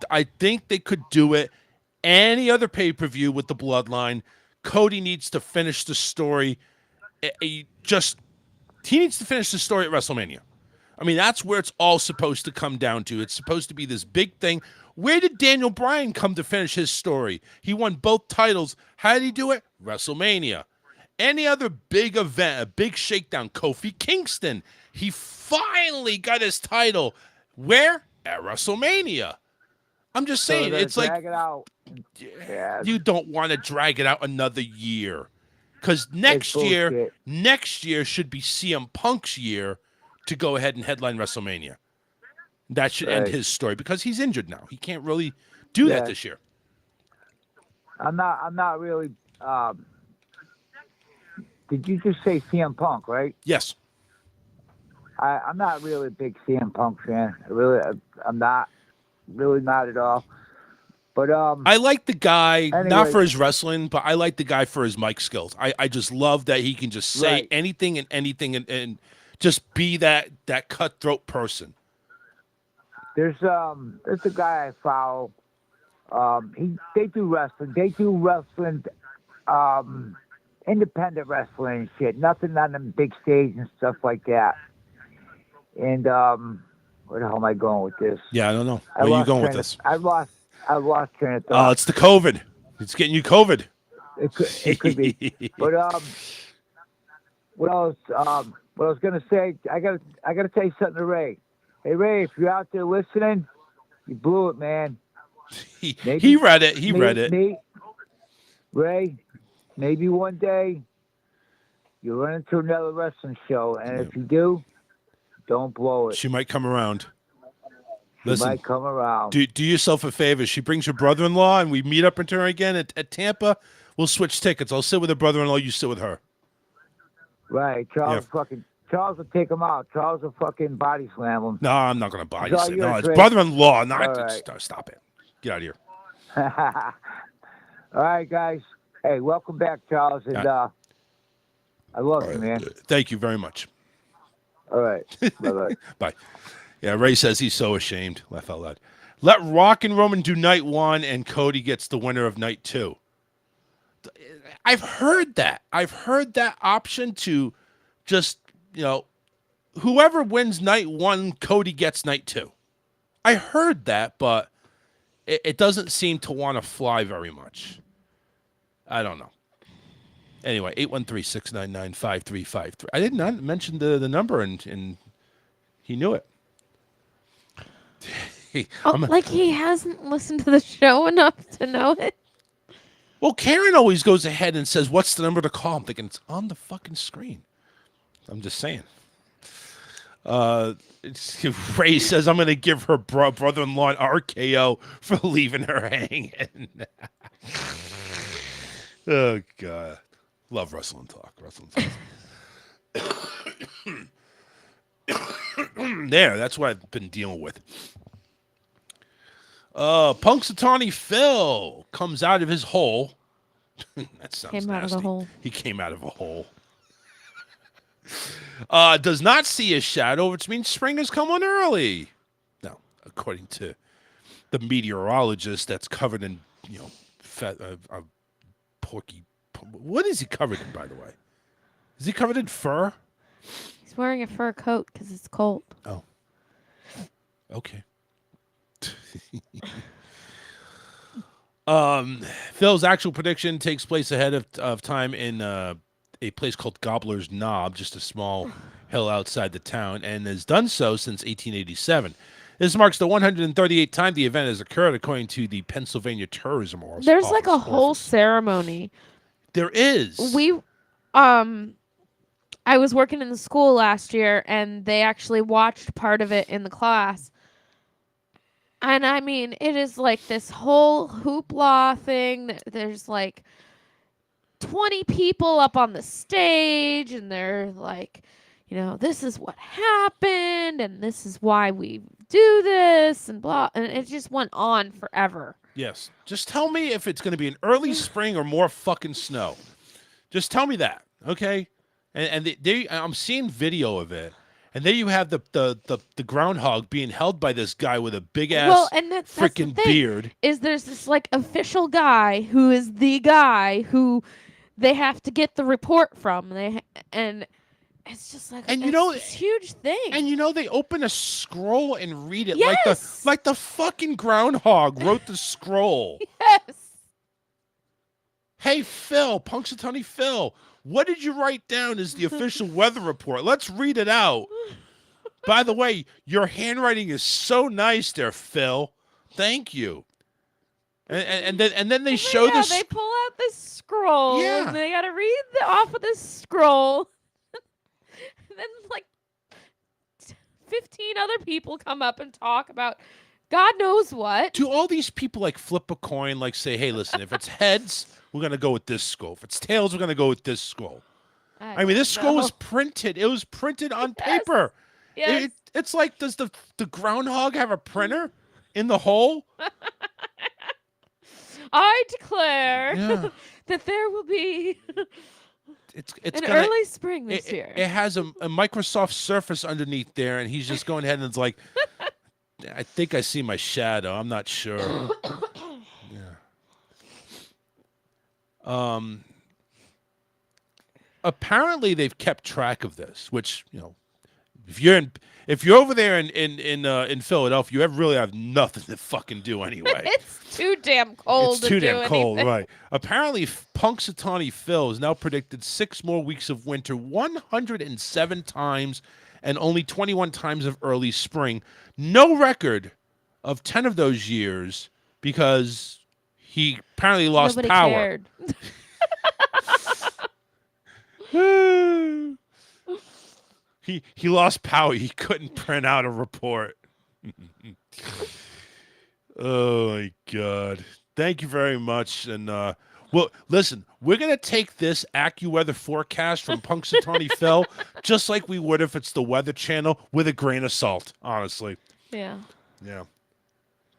they could do it any other pay-per-view with the Bloodline. Cody needs to finish the story. He needs to finish the story at WrestleMania. I mean, that's where it's all supposed to come down to. It's supposed to be this big thing. Where did Daniel Bryan come to finish his story? He won both titles. How did he do it? WrestleMania. Any other big event, a big shakedown, Kofi Kingston, he finally got his title. Where? At WrestleMania. I'm just saying, it's like you don't want to drag it out another year. Because next year should be CM Punk's year to go ahead and headline WrestleMania. That should end his story because he's injured now. He can't really do that this year. I'm not really. Did you just say CM Punk, right? Yes. I'm not really a big CM Punk fan. I'm not at all. But I like the guy, anyway, not for his wrestling, but I like the guy for his mic skills. I just love that he can just say anything and just be that cutthroat person. There's a guy I follow. They do wrestling. They do wrestling, independent wrestling and shit. Nothing on the big stage and stuff like that. And where the hell am I going with this? Yeah, I don't know. Where are you going with this? I lost train of thought. Oh, it's the COVID. It's getting you COVID. It could be. But what else? What I was gonna say, I gotta tell you something to Ray. Hey Ray, if you're out there listening, you blew it, man. He read it. He read it. Ray, maybe one day you'll run into another wrestling show, and if you do, don't blow it. She might come around. She might come around. Do yourself a favor. She brings her brother-in-law, and we meet up with her again at Tampa. We'll switch tickets. I'll sit with her brother-in-law. You sit with her. Right, Charles will take him out. Charles will fucking body slam him. No, I'm not going to body slam. No, it's brother-in-law. Stop it. Get out of here. All right, guys. Hey, welcome back, Charles. And I love you, man. Thank you very much. All right. Bye-bye. Bye. Yeah, Ray says he's so ashamed. Laugh out loud. Let Rock and Roman do night 1, and Cody gets the winner of night 2. I've heard that. I've heard that option to just, whoever wins night 1, Cody gets night 2. I heard that, but it doesn't seem to want to fly very much. I don't know. Anyway, 813-699-5353. I did not mention the number, and he knew it. Like he hasn't listened to the show enough to know it? Well, Karen always goes ahead and says, what's the number to call? I'm thinking, it's on the fucking screen. I'm just saying. Ray says, I'm going to give her brother-in-law an RKO for leaving her hanging. Oh, God. Love wrestling talk. There, that's what I've been dealing with. Punxsutawney Phil comes out of his hole. That sounds Came nasty. out of the hole. He came out of a hole. Does not see a shadow, which means spring has come on early. Now, according to the meteorologist, that's covered in, porky. What is he covered in, by the way? Is he covered in fur? He's wearing a fur coat because it's cold. Oh. Okay. Phil's actual prediction takes place ahead of time in a place called Gobbler's Knob, just a small hill outside the town, and has done so since 1887. This marks the 138th time the event has occurred, according to the Pennsylvania Tourism Office. There's like a whole ceremony. There is. I was working in the school last year, and they actually watched part of it in the class. And I mean, it is like this whole hoopla thing. There's like 20 people up on the stage, and they're like, this is what happened, and this is why we do this, and blah. And it just went on forever. Yes. Just tell me if it's going to be an early spring or more fucking snow. Just tell me that, okay? And I'm seeing video of it. And there you have the groundhog being held by this guy with a big ass freaking beard. Is there's this like official guy who is the guy who they have to get the report from. And it's just like this huge thing. And they open a scroll and read it. Yes! like the fucking groundhog wrote the scroll. Yes. Hey Phil, Punxsutawney Phil, what did you write down as the official weather report? Let's read it out. By the way, your handwriting is so nice there, Phil. Thank you. And then they show this. They pull out this scroll. Yeah. And they gotta read off of this scroll. And then like 15 other people come up and talk about God knows what. Do all these people like flip a coin, like say, hey, listen, if it's heads, we're going to go with this scroll. If it's tails, we're going to go with this scroll. I mean, this scroll was printed. It was printed on paper. Yes. It's like, does the groundhog have a printer in the hole? I declare that there will be it's early spring this year. It has a Microsoft Surface underneath there, and he's just going ahead and it's like, I think I see my shadow. I'm not sure. Apparently they've kept track of this, which, if you're over there in Philadelphia, you really have nothing to fucking do anyway. It's too damn cold. It's too damn cold, right? Apparently, Punxsutawney Phil has now predicted 6 more weeks of winter, 107 times, and only 21 times of early spring. No record of 10 of those years because he apparently lost Nobody power. Cared. He lost power. He couldn't print out a report. Oh my God. Thank you very much. And well, listen, we're gonna take this AccuWeather forecast from Punxsutawney Phil just like we would if it's the Weather Channel, with a grain of salt, honestly. Yeah. Yeah.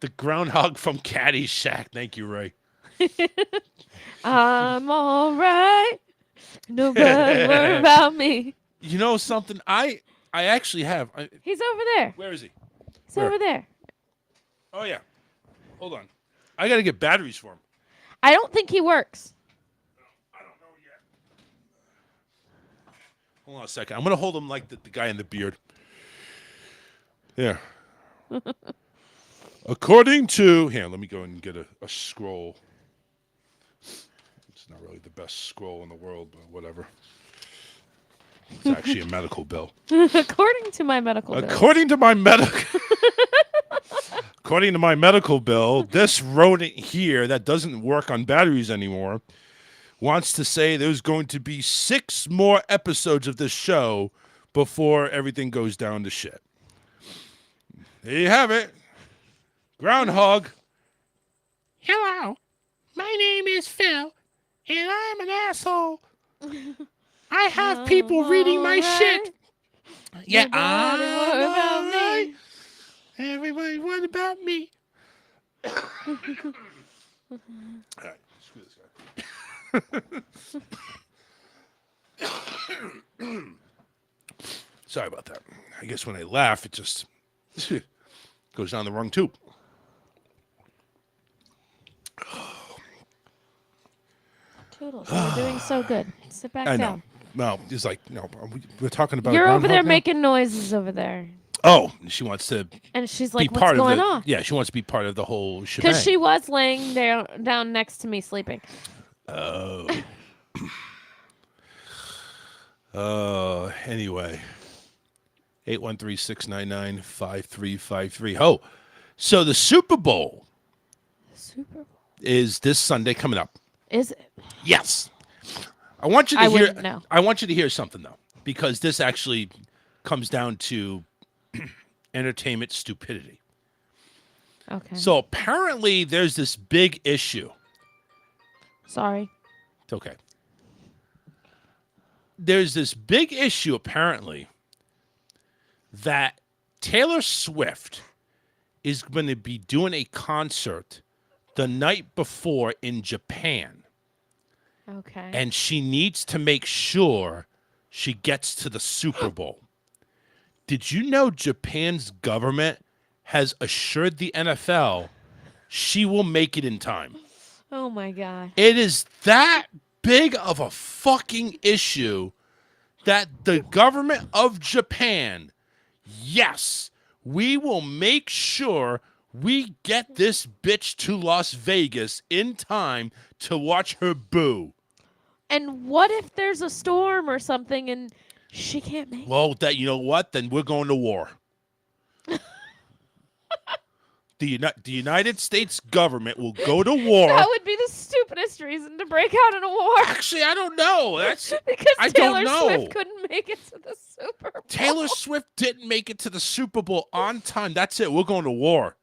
The groundhog from Caddyshack. Thank you, Ray. I'm all right. Nobody worry about me. You know something? I actually have. He's over there. Where is he? He's over there. Oh, yeah. Hold on. I got to get batteries for him. I don't think he works. I don't know yet. Hold on a second. I'm going to hold him like the guy in the beard. There. According to... Here, let me go and get a scroll. It's not really the best scroll in the world, but whatever. It's actually a medical bill. According to my medical bill. According to my medical bill, this rodent here that doesn't work on batteries anymore wants to say there's going to be 6 more episodes of this show before everything goes down to shit. There you have it. Groundhog. Hello, my name is Phil, and I'm an asshole. I have people reading my shit. Yeah, Everybody, what about me? Everybody, what about me? All right, screw this guy. Sorry about that. I guess when I laugh, it just goes down the wrong tube. Toodles, you're doing so good. Sit back I know. down. No, it's like, no, we're talking about. You're over Groundhog there now? making noises over there. Oh, she wants to. And she's be like, part what's going of the, on? Yeah, she wants to be part of the whole shebang. Because she was laying down next to me sleeping. Oh. Anyway. 813-699-5353. Oh, so the Super Bowl. Is this Sunday coming up. Is it? Yes. I want you to hear. wouldn't know. I want you to hear something though, because this actually comes down to entertainment stupidity. Okay. So apparently, there's this big issue. Sorry. It's okay. There's this big issue apparently that Taylor Swift is going to be doing a concert the night before in Japan. Okay. And she needs to make sure she gets to the Super Bowl. Did you know Japan's government has assured the NFL she will make it in time? Oh my God. It is that big of a fucking issue that the government of Japan, yes, we will make sure we get this bitch to Las Vegas in time to watch her boo. And what if there's a storm or something and she can't make it? Well, that you know what? Then we're going to war. The United States government will go to war. That would be the stupidest reason to break out in a war. Actually, I don't know. That's because I Taylor don't know. Swift couldn't make it to the Super Bowl. Taylor Swift didn't make it to the Super Bowl on time. That's it. We're going to war.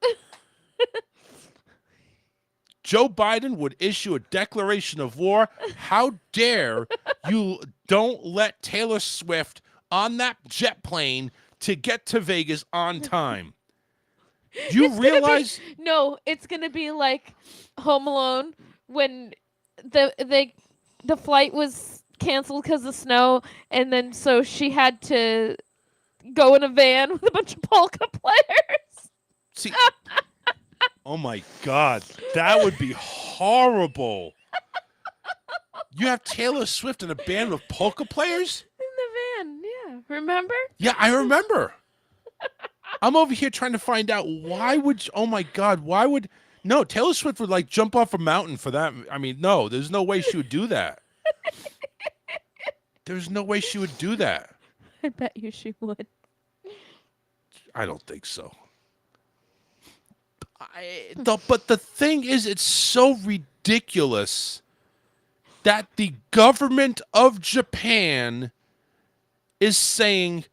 Joe Biden would issue a declaration of war. How dare you don't let Taylor Swift on that jet plane to get to Vegas on time? Do you realize? No, it's gonna be like Home Alone when the flight was canceled because of snow, and then so she had to go in a van with a bunch of polka players. See, oh my God, that would be horrible. You have Taylor Swift in a band of polka players? In the van, yeah. Remember? Yeah, I remember. I'm over here trying to find out why would, oh my God, why would, no, Taylor Swift would like jump off a mountain for that. I mean, no, there's no way she would do that. There's no way she would do that. I bet you she would. I don't think so. But the thing is, it's so ridiculous that the government of Japan is saying,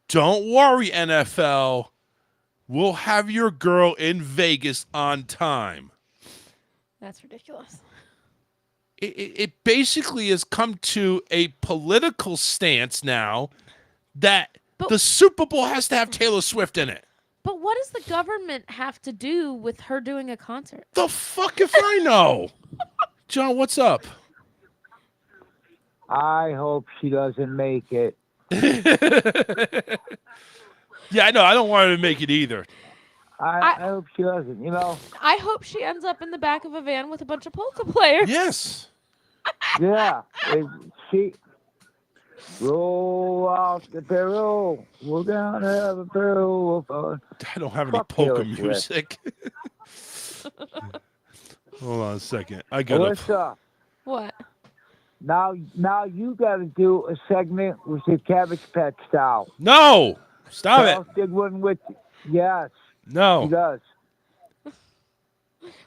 don't worry, NFL. We'll have your girl in Vegas on time. That's ridiculous. It basically has come to a political stance now that the Super Bowl has to have Taylor Swift in it. But what does the government have to do with her doing a concert? The fuck if I know. John, what's up? I hope she doesn't make it. Yeah, I know. I don't want her to make it either. I hope she doesn't. I hope she ends up in the back of a van with a bunch of polka players. Yes. Yeah. She roll out the barrel. We're gonna have a barrel of fun. I don't have any Fuck polka Taylor Swift. music. Hold on a second. I got Alyssa, What? now you got to do a segment with your Cabbage Patch style. No! Stop Charles it. did one with. Yes. No. He does.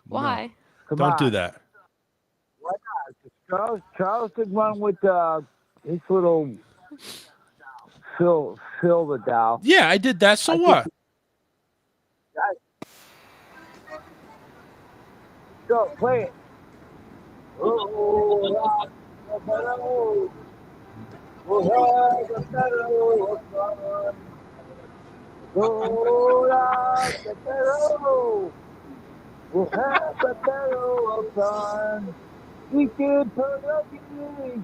Why? Come Don't on. do that. Why not? Charles did one with his little Phil the doll. Yeah, I did that. So what? So play it. Oh, we'll have a battle of fun. Roll out the barrel. We'll have a battle of fun. We can pierogi.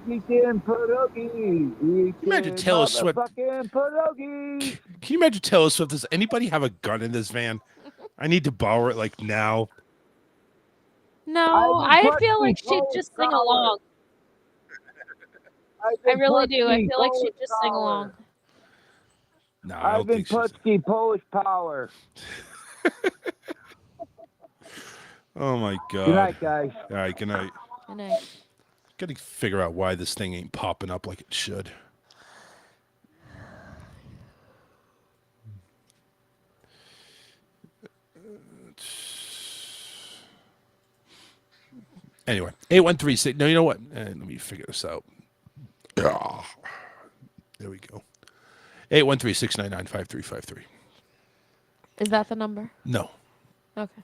We can pierogi. We Imagine Taylor Swift. Fucking pierogi. Can you imagine Taylor Swift? Does anybody have a gun in this van? I need to borrow it like now. No, I feel like she'd just sing along. I really do. I feel like she'd just sing along. No, I don't think Putski, Polish power. Oh my god. Good night, guys. All right, good night. Good night. Gotta figure out why this thing ain't popping up like it should. Anyway, 8136. No, you know what? Let me figure this out. Ah, there we go. 813-699-5353. Is that the number? No. Okay.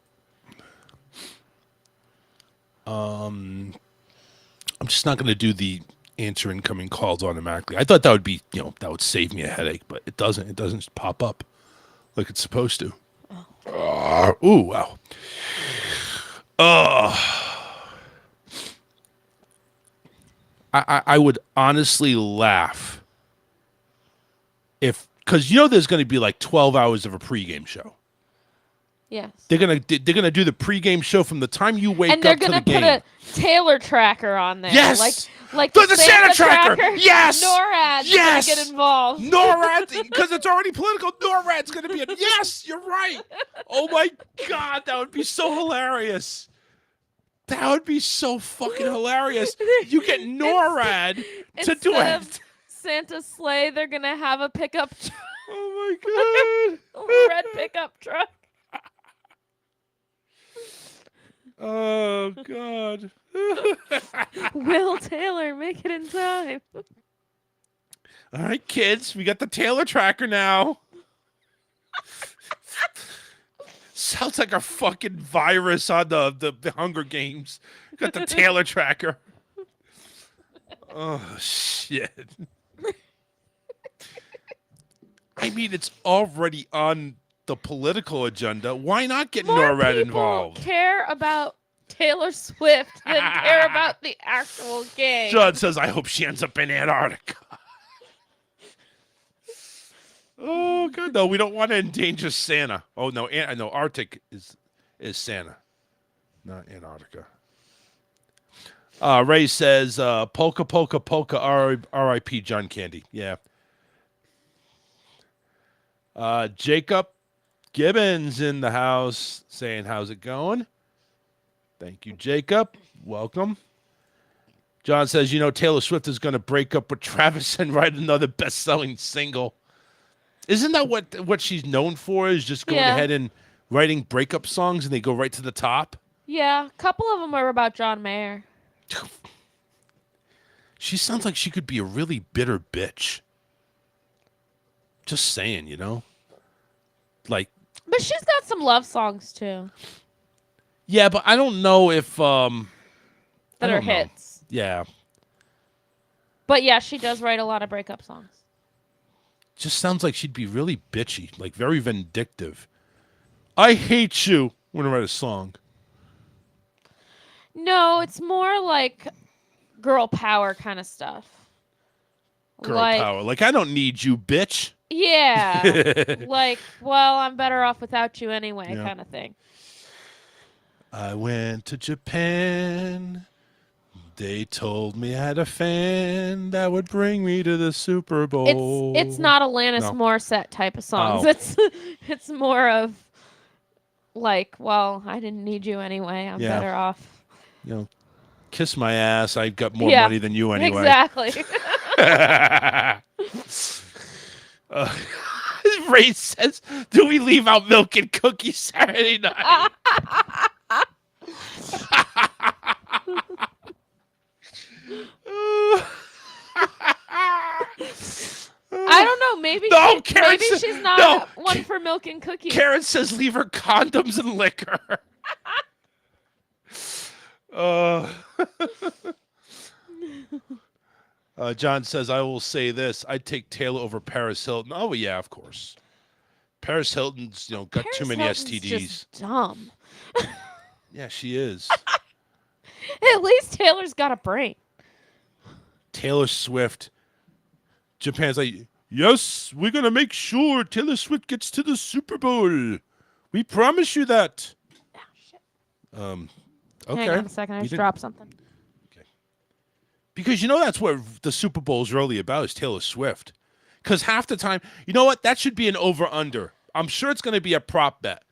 I'm just not going to do the answer incoming calls automatically. I thought that would be, that would save me a headache, but it doesn't. It doesn't pop up like it's supposed to. Ooh, wow. I would honestly laugh because there's going to be like 12 hours of a pregame show. Yes. They're gonna do the pregame show from the time you wake up to the game. And they're gonna put a Taylor tracker on there. Yes. Like the Santa tracker. Yes. NORAD's yes. gonna get involved. NORAD, because it's already political. NORAD's gonna be yes. You're right. Oh my God, that would be so hilarious. That would be so fucking hilarious. You get NORAD to do Instead it. of Santa's sleigh, they're gonna have a pickup truck. Oh my God. Red pickup truck. Oh God. Will Taylor make it in time? All right, kids, we got the Taylor tracker now. Sounds like a fucking virus on the Hunger Games. Got the Taylor tracker. Oh shit. I mean, it's already on the political agenda. Why not get NORAD involved? Care about Taylor Swift than care about the actual game. John says, I hope she ends up in Antarctica. Oh God, no, we don't want to endanger Santa. Oh no, no, Arctic is Santa, not Antarctica. Ray says, polka, polka, polka, R.I.P. John Candy. Yeah. Jacob Gibbons in the house saying, how's it going? Thank you, Jacob. Welcome. John says, Taylor Swift is going to break up with Travis and write another best-selling single. Isn't that what she's known for, is just going ahead and writing breakup songs and they go right to the top? Yeah, a couple of them are about John Mayer. She sounds like she could be a really bitter bitch. Just saying, Like, but she's got some love songs too. Yeah, but I don't know if that are hits. Yeah. But yeah, she does write a lot of breakup songs. Just sounds like she'd be really bitchy, like very vindictive. I hate you. I'm gonna write a song. No, it's more like girl power kind of stuff. Girl power. Like, I don't need you, bitch. Yeah. Like, well, I'm better off without you anyway, Yeah. kind of thing. I went to Japan. They told me I had a fan that would bring me to the Super Bowl. It's not Alanis No. Morissette type of songs. Oh. It's more of like, well, I didn't need you anyway. I'm Yeah. better off. You know, kiss my ass. I've got more Yeah, money than you anyway. Exactly. Ray says, "Do we leave out milk and cookies Saturday night?" I don't know. Maybe No, Karen maybe said- she's not no, one for milk and cookies. Karen says, "Leave her condoms and liquor." John says, "I will say this: I'd take Taylor over Paris Hilton." Oh yeah, of course. Paris Hilton's got Paris too many Hilton's STDs. Just dumb. Yeah, she is. At least Taylor's got a brain. Taylor Swift. Japan's like, yes, we're gonna make sure Taylor Swift gets to the Super Bowl. We promise you that. Okay. Hang on a second. I You just didn't- dropped something. Because that's what the Super Bowl is really about, is Taylor Swift. Because half the time, you know what? That should be an over-under. I'm sure it's going to be a prop bet.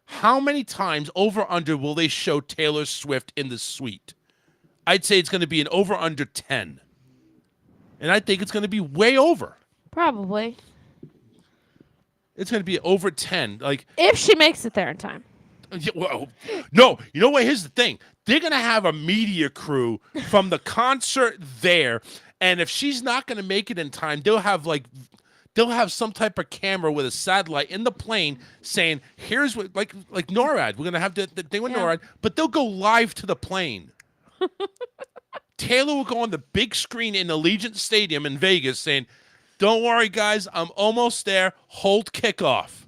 How many times over-under will they show Taylor Swift in the suite? I'd say it's going to be an over-under 10. And I think it's going to be way over. Probably. It's going to be over 10. Like, If she makes it there in time. yeah, well, no, you know what? Here's the thing. They're going to have a media crew from the concert there, and if she's not going to make it in time, they'll have some type of camera with a satellite in the plane saying, "Here's what," like NORAD. We're going to have the thing with NORAD, but they'll go live to the plane. Taylor will go on the big screen in Allegiant Stadium in Vegas saying, "Don't worry, guys, I'm almost there. Hold kickoff."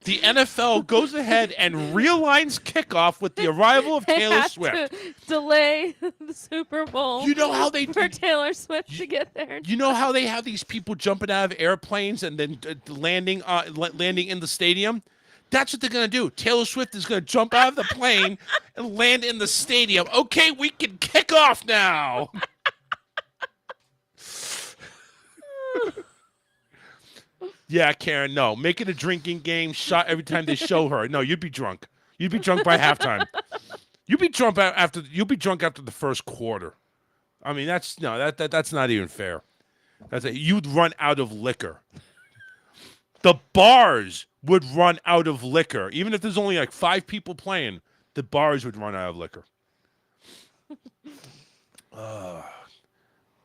The NFL goes ahead and realigns kickoff with the arrival of They Taylor have Swift. to delay the Super Bowl. You know how they for Taylor Swift to get there. You know how they have these people jumping out of airplanes and then landing in the stadium? That's what they're going to do. Taylor Swift is going to jump out of the plane and land in the stadium. Okay, we can kick off now. Yeah, Karen, no. Make it a drinking game shot every time they show her. No, you'd be drunk. You'd be drunk by halftime. You'd be drunk after the first quarter. I mean, that's not even fair. You'd run out of liquor. The bars would run out of liquor. Even if there's only like 5 people playing, the bars would run out of liquor.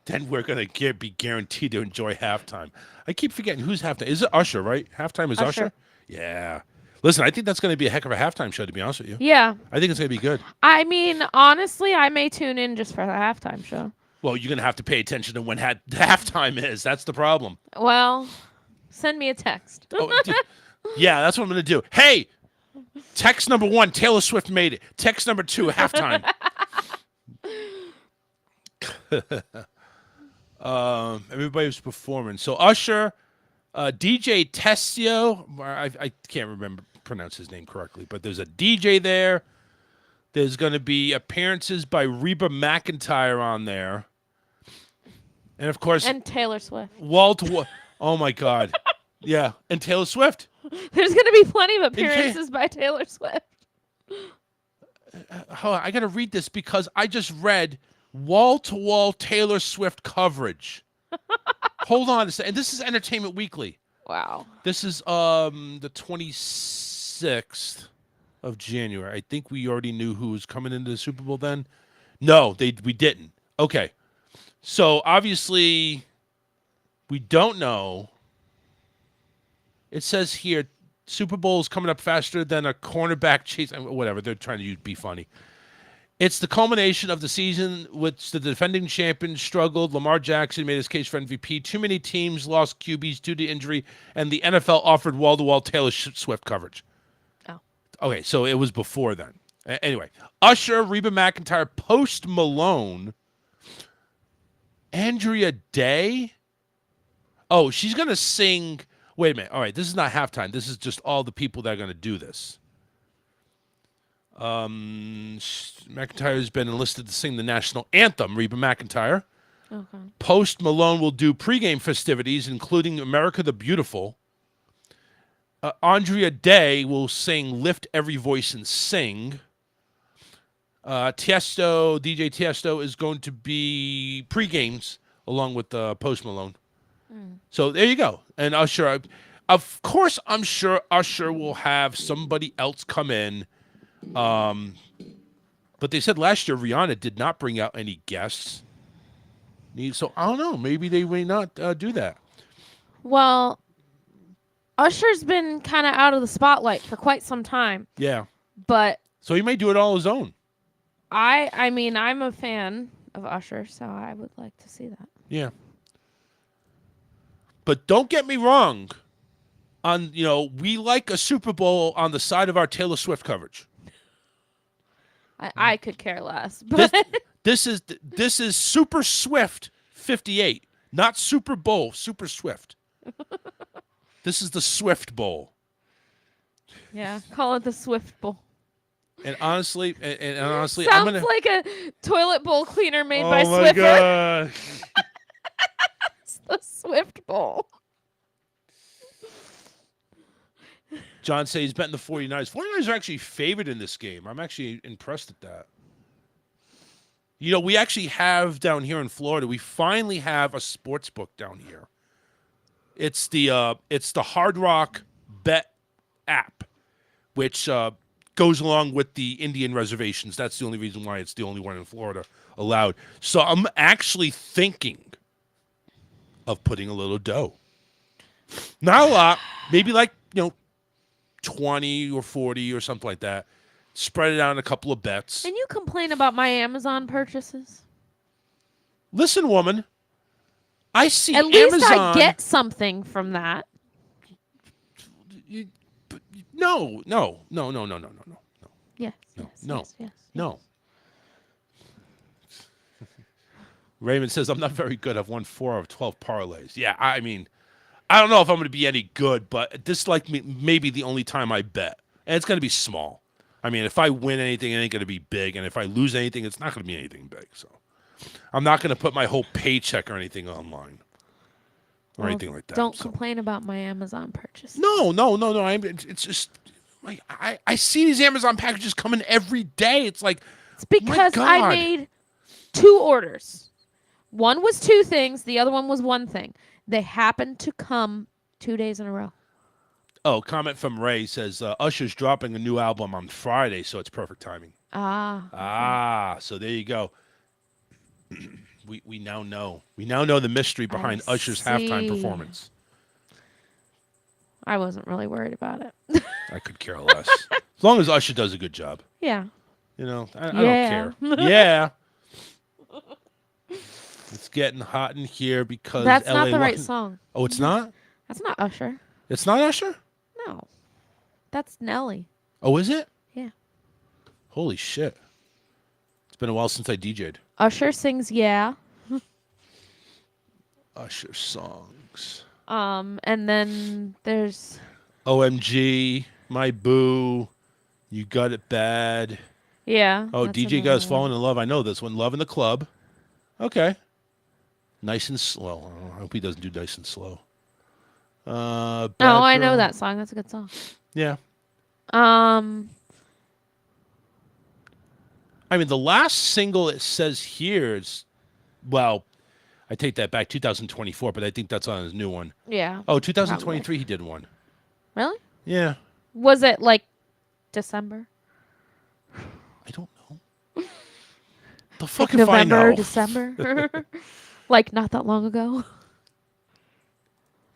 Then we're going to be guaranteed to enjoy halftime. I keep forgetting who's halftime. Is it Usher, right? Halftime is Usher? Yeah. Listen, I think that's going to be a heck of a halftime show, to be honest with you. Yeah. I think it's going to be good. I mean, honestly, I may tune in just for the halftime show. Well, you're going to have to pay attention to when halftime is. That's the problem. Well, send me a text. Yeah, that's what I'm going to do. Hey, text number 1, Taylor Swift made it. Text number 2, halftime. Everybody was performing. So Usher, DJ Testio, I can't pronounce his name correctly, but there's a DJ there. There's going to be appearances by Reba McEntire on there. And of course, and Taylor Swift. Wall to wall. Oh my God. Yeah, and Taylor Swift. There's going to be plenty of appearances by Taylor Swift. Hold on, I got to read this because I just read wall-to-wall Taylor Swift coverage. Hold on a second. And this is Entertainment Weekly. Wow. This is the 26th of January. I think we already knew who was coming into the Super Bowl then. No, we didn't. Okay. So obviously we don't know. It says here Super Bowl is coming up faster than a cornerback chase. Whatever. They're trying to be funny. It's the culmination of the season which the defending champions struggled. Lamar Jackson made his case for MVP. Too many teams lost QBs due to injury, and the NFL offered wall-to-wall Taylor Swift coverage. Oh. Okay, so it was before then. Anyway, Usher, Reba McEntire, Post Malone, Andrea Day, Oh, she's going to sing. Wait a minute. All right, this is not halftime. This is just all the people that are going to do this. McIntyre has been enlisted to sing the national anthem, Reba McIntyre. Okay. Post Malone will do pregame festivities, including America the Beautiful. Andrea Day will sing Lift Every Voice and Sing. DJ Tiesto is going to be pre-games along with Post Malone. So there you go. And Usher, of course, I'm sure Usher will have somebody else come in. But they said last year Rihanna did not bring out any guests. So I don't know. Maybe they may not do that. Well, Usher's been kind of out of the spotlight for quite some time. Yeah. But so he may do it all his own. I mean, I'm a fan of Usher, so I would like to see that. Yeah. But don't get me wrong. We like a Super Bowl on the side of our Taylor Swift coverage. I could care less. But this is Super Swift 58, not Super Bowl, Super Swift. This is the Swift Bowl. Yeah, call it the Swift Bowl. And honestly, sounds I'm gonna like a toilet bowl cleaner made by Oh my Swiffer. God. It's the Swift Bowl. John says he's betting the 49ers. 49ers are actually favored in this game. I'm actually impressed at that. We actually have down here in Florida, we finally have a sports book down here. It's the Hard Rock Bet app, which goes along with the Indian reservations. That's the only reason why it's the only one in Florida allowed. So I'm actually thinking of putting a little dough. Not a lot. Maybe 20 or 40 or something like that. Spread it out in a couple of bets. And you complain about my Amazon purchases? Listen, woman. I see At least Amazon. I get something from that. No. Yes. No. Raymond says, I'm not very good. I've won 4 out of 12 parlays. Yeah, I mean, I don't know if I'm going to be any good, but this maybe the only time I bet. And it's going to be small. I mean, if I win anything, it ain't going to be big. And if I lose anything, it's not going to be anything big. So I'm not going to put my whole paycheck or anything online or anything like that. Don't complain about my Amazon purchase. No. It's just, I see these Amazon packages coming every day. It's like, it's because I made 2 orders. One was 2 things. The other one was 1 thing. They happened to come 2 days in a row. Oh, comment from Ray says, Usher's dropping a new album on Friday, so it's perfect timing. So there you go. We now know. We now know the mystery behind Usher's halftime performance. I wasn't really worried about it. I could care less. As long as Usher does a good job. Yeah. I don't care. Yeah. It's getting hot in here because that's LA not the right song. Oh, it's not? That's not Usher. It's not Usher? No. That's Nelly. Oh, is it? Yeah. Holy shit. It's been a while since I DJ'd. Usher sings Yeah. Usher songs. And then there's OMG, My Boo, You Got It Bad. Yeah. Oh, DJ Guys Falling in Love. I know this one. Love in the Club. Okay. Nice and slow. I hope he doesn't do nice and slow. I know that song. That's a good song. Yeah. I mean, the last single it says here is, well, I take that back, 2024, but I think that's on his new one. Yeah. Oh, 2023 probably. he did one. Really? Yeah. Was it like December? I don't know. The fuck like if I November, know. December? Like not that long ago?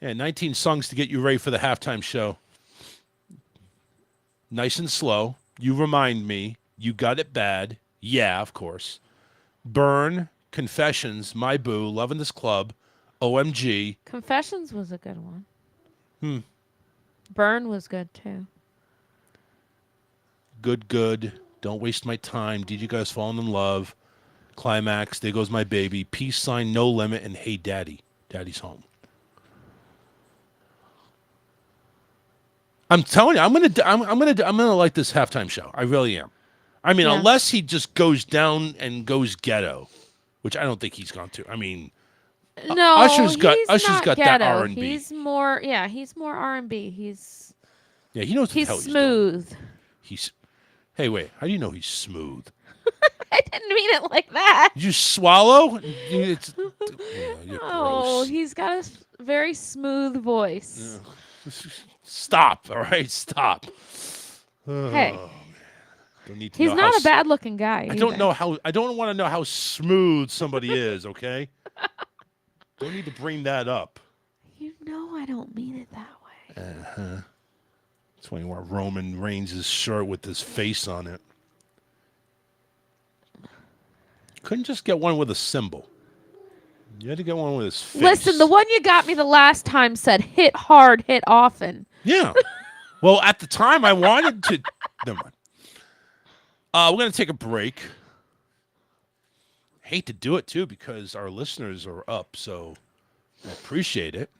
Yeah, 19 songs to get you ready for the halftime show. Nice and slow. You Remind Me. You Got It Bad. Yeah, of course. Burn. Confessions. My Boo. Loving This Club. OMG. Confessions was a good one. Burn was good too. Good. Don't Waste My Time. Did You Guys Falling in Love? Climax. There Goes My Baby. Peace Sign. No Limit. And Hey Daddy. Daddy's Home. I'm telling you, I'm gonna like this halftime show. I really am. I mean, Yeah. unless he just goes down and goes ghetto, which I don't think he's going to. I mean, No, Usher's got he's not that ghetto. R&B. He's more, yeah, he's more R&B. He's He knows what the hell he's doing. smooth. Hey, wait. How do you know he's smooth? I didn't mean it like that. Did you swallow? You're Oh, gross. he's got a very smooth voice. Stop. All right, stop. Hey. Don't need to He's know not how a bad-looking guy. I don't know how. I don't want to know how smooth somebody is. Okay. Don't need to bring that up. You know I don't mean it that way. Uh-huh. That's when you want Roman Reigns' shirt with his face on it. Couldn't just get one with a symbol. You had to get one with his face. Listen, the one you got me the last time said hit hard, hit often. Yeah. Well, at the time, I wanted to. Never mind. We're going to take a break. Hate to do it, too, because our listeners are up, so I appreciate it.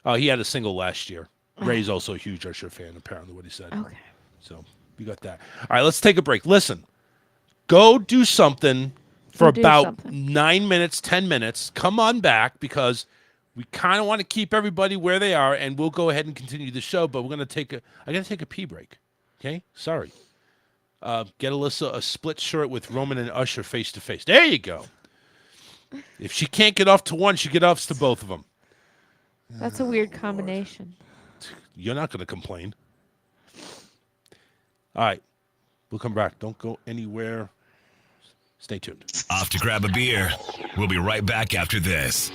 He had a single last year. Ray's also a huge Usher fan, apparently, what he said. Okay. So we got that. All right, let's take a break. Listen, go do something for about 9 minutes, 10 minutes. Come on back because we kind of want to keep everybody where they are, and we'll go ahead and continue the show, but I got to take a pee break. Okay? Sorry. Get Alyssa a split shirt with Roman and Usher face to face. There you go. If she can't get off to one, she get off to both of them. That's a weird combination. You're not going to complain. All right. We'll come back. Don't go anywhere. Stay tuned. Off to grab a beer. We'll be right back after this.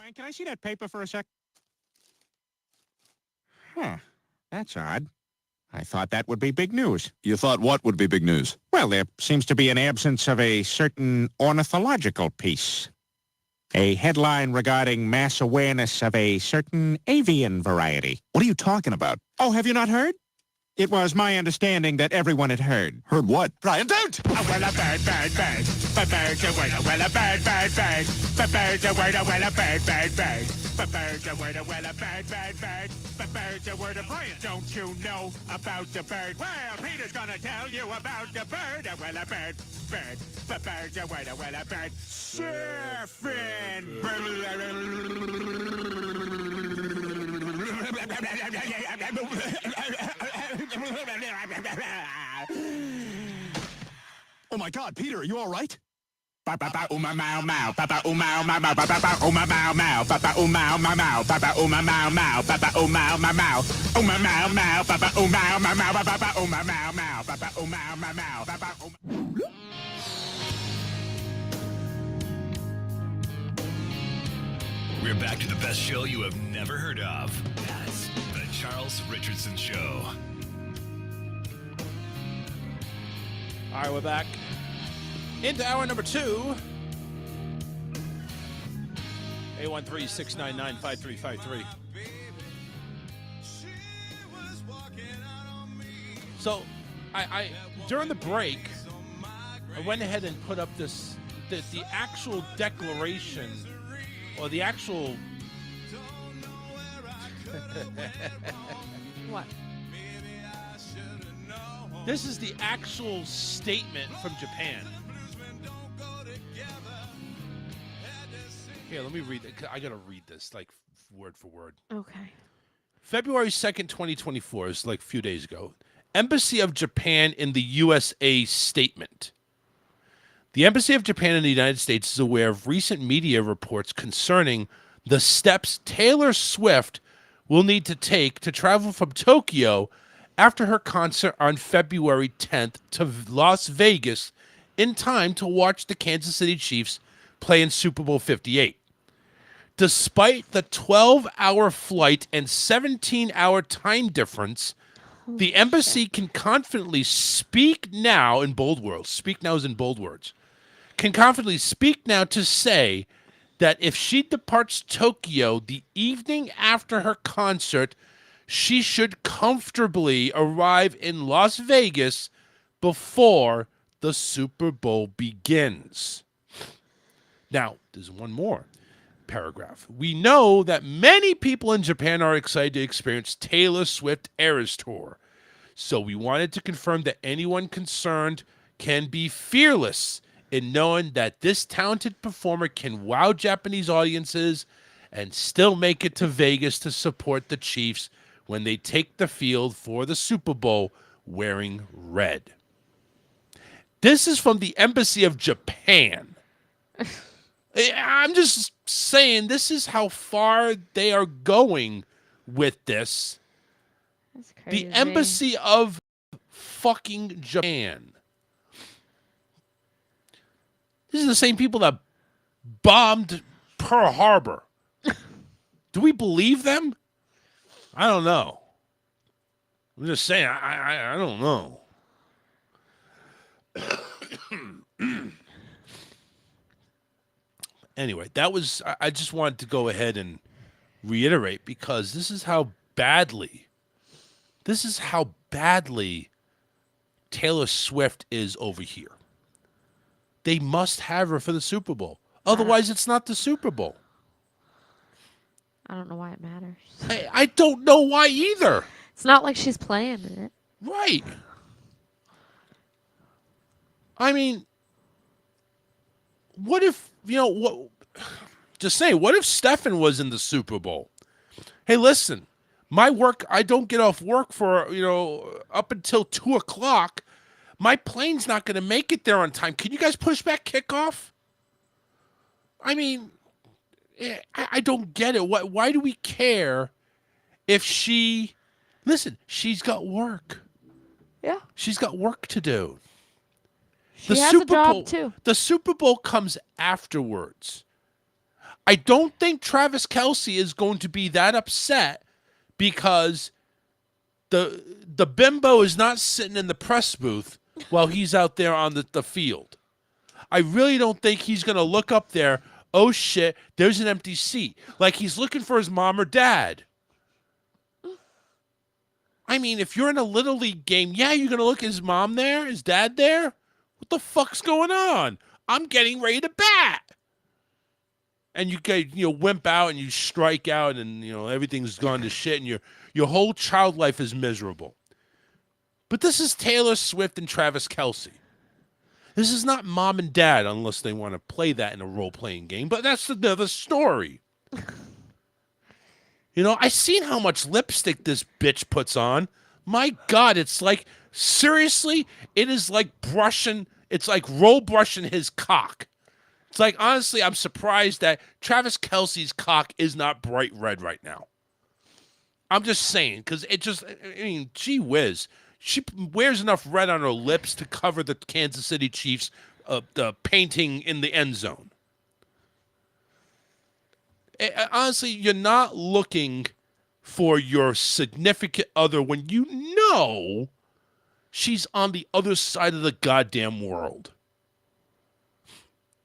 Brian, can I see that paper for a sec? Huh. That's odd. I thought that would be big news. You thought what would be big news? Well, there seems to be an absence of a certain ornithological piece. A headline regarding mass awareness of a certain avian variety. What are you talking about? Oh, have you not heard? It was my understanding that everyone had heard. Heard what? Brian, don't! Oh, well, a bird, bird, bird. Birds a word, well, a bird, bird, bird. Birds a word, well, a bird, bird, bird. Birds a word, well, a bird, bird, bird. Birds a word, Brian, don't you know about the bird? Well, Peter's gonna tell you about the bird. Well, a bird, bird. Birds a word, well, a bird. Surfing. Oh my God, Peter, are you all right? Papa uma mau mau, Papa uma mau mau, Papa uma mau mau, Papa uma mau mau, Papa uma mau mau, Papa uma mau mau, uma mau mau, Papa uma mau mau, Papa uma mau mau, Papa uma mau mau, Papa uma. We're back to the best show you have never heard of. That's the Charles Richardson Show. All right, we're back into hour number 2. 813-699-5353. So, I during the break, I went ahead and put up the actual declaration, or the actual... What? This is the actual statement from Japan. Here, let me read it. I gotta read this, like, word for word. Okay. February 2nd, 2024, is like a few days ago. Embassy of Japan in the USA statement. The Embassy of Japan in the United States is aware of recent media reports concerning the steps Taylor Swift will need to take to travel from Tokyo after her concert on February 10th to Las Vegas in time to watch the Kansas City Chiefs play in Super Bowl 58. Despite the 12-hour flight and 17-hour time difference, the embassy can confidently speak now in bold words. Speak now is in bold words. Can confidently speak now to say that if she departs Tokyo the evening after her concert, she should comfortably arrive in Las Vegas before the Super Bowl begins. Now, there's one more paragraph. We know that many people in Japan are excited to experience Taylor Swift Eras Tour. So we wanted to confirm that anyone concerned can be fearless in knowing that this talented performer can wow Japanese audiences and still make it to Vegas to support the Chiefs when they take the field for the Super Bowl wearing red. This is from the Embassy of Japan. I'm just saying, this is how far they are going with this. That's crazy. The Embassy of fucking Japan. These are the same people that bombed Pearl Harbor. Do we believe them? I don't know. I'm just saying, I don't know. Anyway, I just wanted to go ahead and reiterate because this is how badly Taylor Swift is over here. They must have her for the Super Bowl. Otherwise, it's not the Super Bowl. I don't know why it matters. I don't know why either. It's not like she's playing in it. Right. I mean, what if, just say, what if Stefan was in the Super Bowl? Hey, listen, my work, I don't get off work for, up until 2 o'clock. My plane's not going to make it there on time. Can you guys push back kickoff? I mean, I don't get it. Why do we care if listen, she's got work. Yeah. She's got work to do. She has a job too. The Super Bowl comes afterwards. I don't think Travis Kelce is going to be that upset because the bimbo is not sitting in the press booth while he's out there on the field. I really don't think he's going to look up there, oh shit, there's an empty seat. Like he's looking for his mom or dad. I mean, if you're in a Little League game, yeah, you're going to look at his mom there, his dad there. What the fuck's going on? I'm getting ready to bat. And you get, wimp out and you strike out and, everything's gone to shit and your whole child life is miserable. But this is Taylor Swift and Travis Kelce. This is not mom and dad unless they want to play that in a role-playing game, but that's another story. I seen how much lipstick this bitch puts on. My God, it's like, seriously, it is like it's like roll brushing his cock. It's like, honestly, I'm surprised that Travis Kelce's cock is not bright red right now. I'm just saying, because gee whiz. She wears enough red on her lips to cover the Kansas City Chiefs the painting in the end zone. Honestly, you're not looking for your significant other when you know she's on the other side of the goddamn world.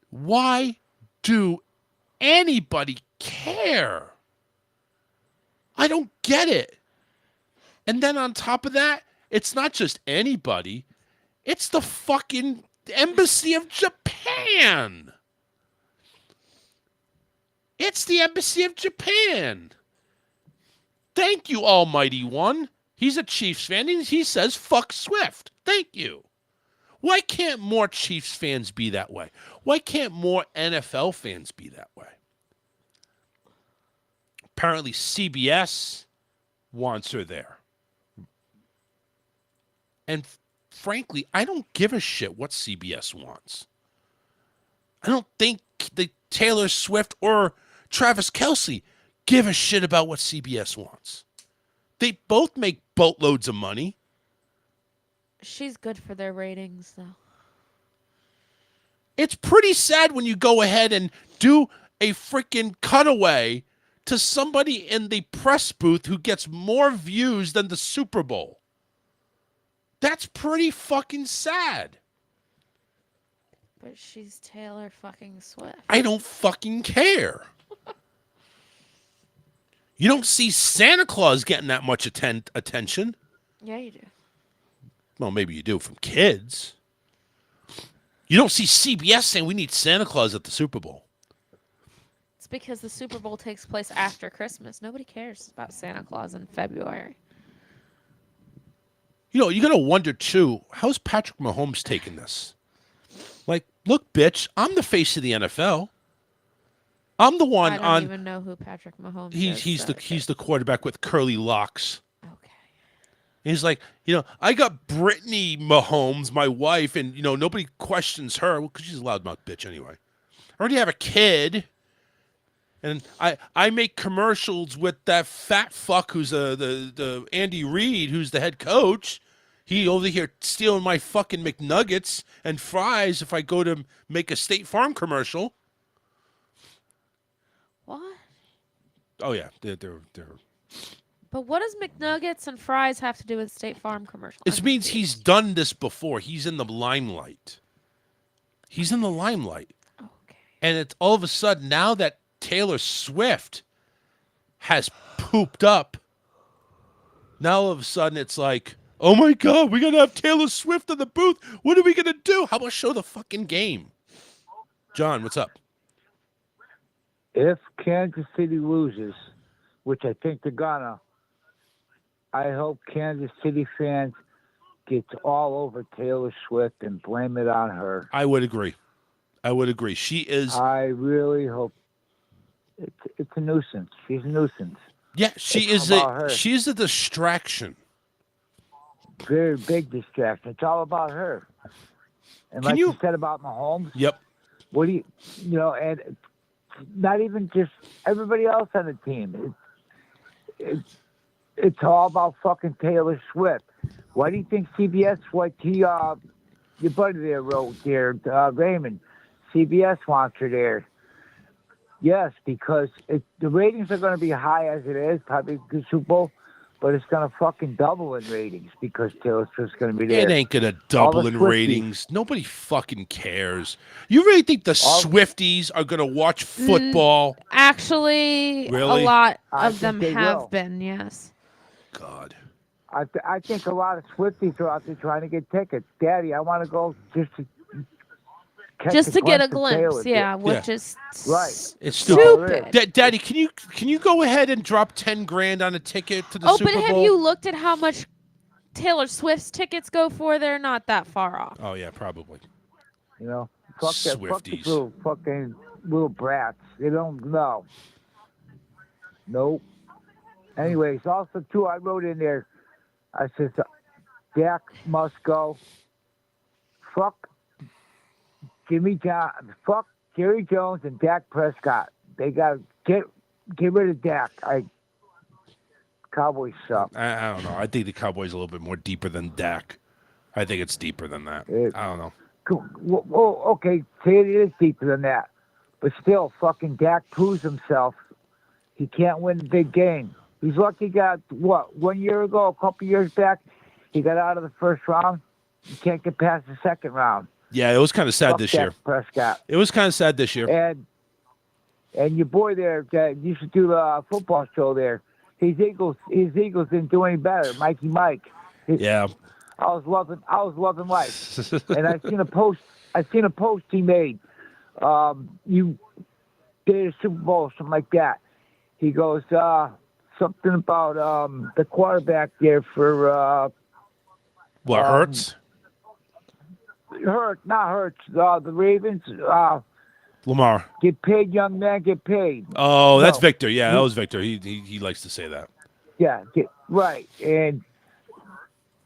Why do anybody care? I don't get it. And then on top of that, it's not just anybody. It's the fucking Embassy of Japan. It's the Embassy of Japan. Thank you, Almighty One. He's a Chiefs fan. He says, fuck Swift. Thank you. Why can't more Chiefs fans be that way? Why can't more NFL fans be that way? Apparently, CBS wants her there. And frankly, I don't give a shit what CBS wants. I don't think the Taylor Swift or Travis Kelce give a shit about what CBS wants. They both make boatloads of money. She's good for their ratings, though. It's pretty sad when you go ahead and do a freaking cutaway to somebody in the press booth who gets more views than the Super Bowl. That's pretty fucking sad. But she's Taylor fucking Swift. I don't fucking care. You don't see Santa Claus getting that much attention. Yeah, you do. Well, maybe you do from kids. You don't see CBS saying we need Santa Claus at the Super Bowl. It's because the Super Bowl takes place after Christmas. Nobody cares about Santa Claus in February. You're going to wonder, too, how's Patrick Mahomes taking this? Like, look, bitch, I'm the face of the NFL. I'm the one I don't even know who Patrick Mahomes is. He's the quarterback with curly locks. Okay. He's like, I got Brittany Mahomes, my wife, and, nobody questions her because she's a loudmouth bitch anyway. I already have a kid. And I make commercials with that fat fuck who's the Andy Reid, who's the head coach. He over here stealing my fucking McNuggets and fries if I go to make a State Farm commercial. What? Oh yeah, they're. But what does McNuggets and fries have to do with State Farm commercial? It means he's done this before. He's in the limelight. He's in the limelight. Okay. And it's all of a sudden now that Taylor Swift has pooped up. Now all of a sudden it's like, oh my God, we're gonna have Taylor Swift in the booth. What are we gonna do? How about show the fucking game? John, what's up? If Kansas City loses, which I think they're gonna, I hope Kansas City fans get all over Taylor Swift and blame it on her. I would agree. She is. I really hope it's a nuisance. She's a nuisance. Yeah, she's a distraction. Very big distraction. It's all about her. And like you said about Mahomes. Yep. What do and not even just everybody else on the team. It's all about fucking Taylor Swift. Why do you think CBS, your buddy there wrote there, Raymond, CBS wants her there? Yes, because the ratings are going to be high as it is, probably the Super Bowl, but it's going to fucking double in ratings because Taylor Swift's going to be there. It ain't going to double in ratings. Nobody fucking cares. You really think the Swifties are going to watch football? Actually, Really? a lot I of them think they have will. been, yes. God. I think a lot of Swifties are out there trying to get tickets. Daddy, I want to go just to get a glimpse of glimpse, Taylor. yeah, which is right. It's stupid. Daddy, can you go ahead and drop $10,000 on a ticket to the Super but Bowl? have you looked at how much Taylor Swift's tickets go for? They're not that far off. Oh yeah, probably. Fuck these little fucking little brats. They don't know. Nope. Anyways, also too, I wrote in there. I said, Dak must go. Fuck Jimmy John. Fuck Jerry Jones and Dak Prescott. They got to get rid of Dak. Cowboys suck. I don't know. I think the Cowboys are a little bit more deeper than Dak. I think it's deeper than that. I don't know. Well, okay, say it is deeper than that. But still, fucking Dak proves himself. He can't win the big game. He's lucky he got, 1 year ago, a couple years back, he got out of the first round. He can't get past the second round. Yeah, it was kind of sad Fuck this Dak year. Prescott. It was kind of sad this year. And your boy there that used to do the football show there, his Eagles didn't do any better. Mikey Mike. Yeah. I was loving life. And I seen a post he made. You did a Super Bowl, something like that. He goes, something about the quarterback there for Hurts? Not Hurts. The Ravens. Lamar. Get paid, young man. Get paid. Oh, that's Victor. Yeah, that was Victor. He likes to say that. Yeah, right. And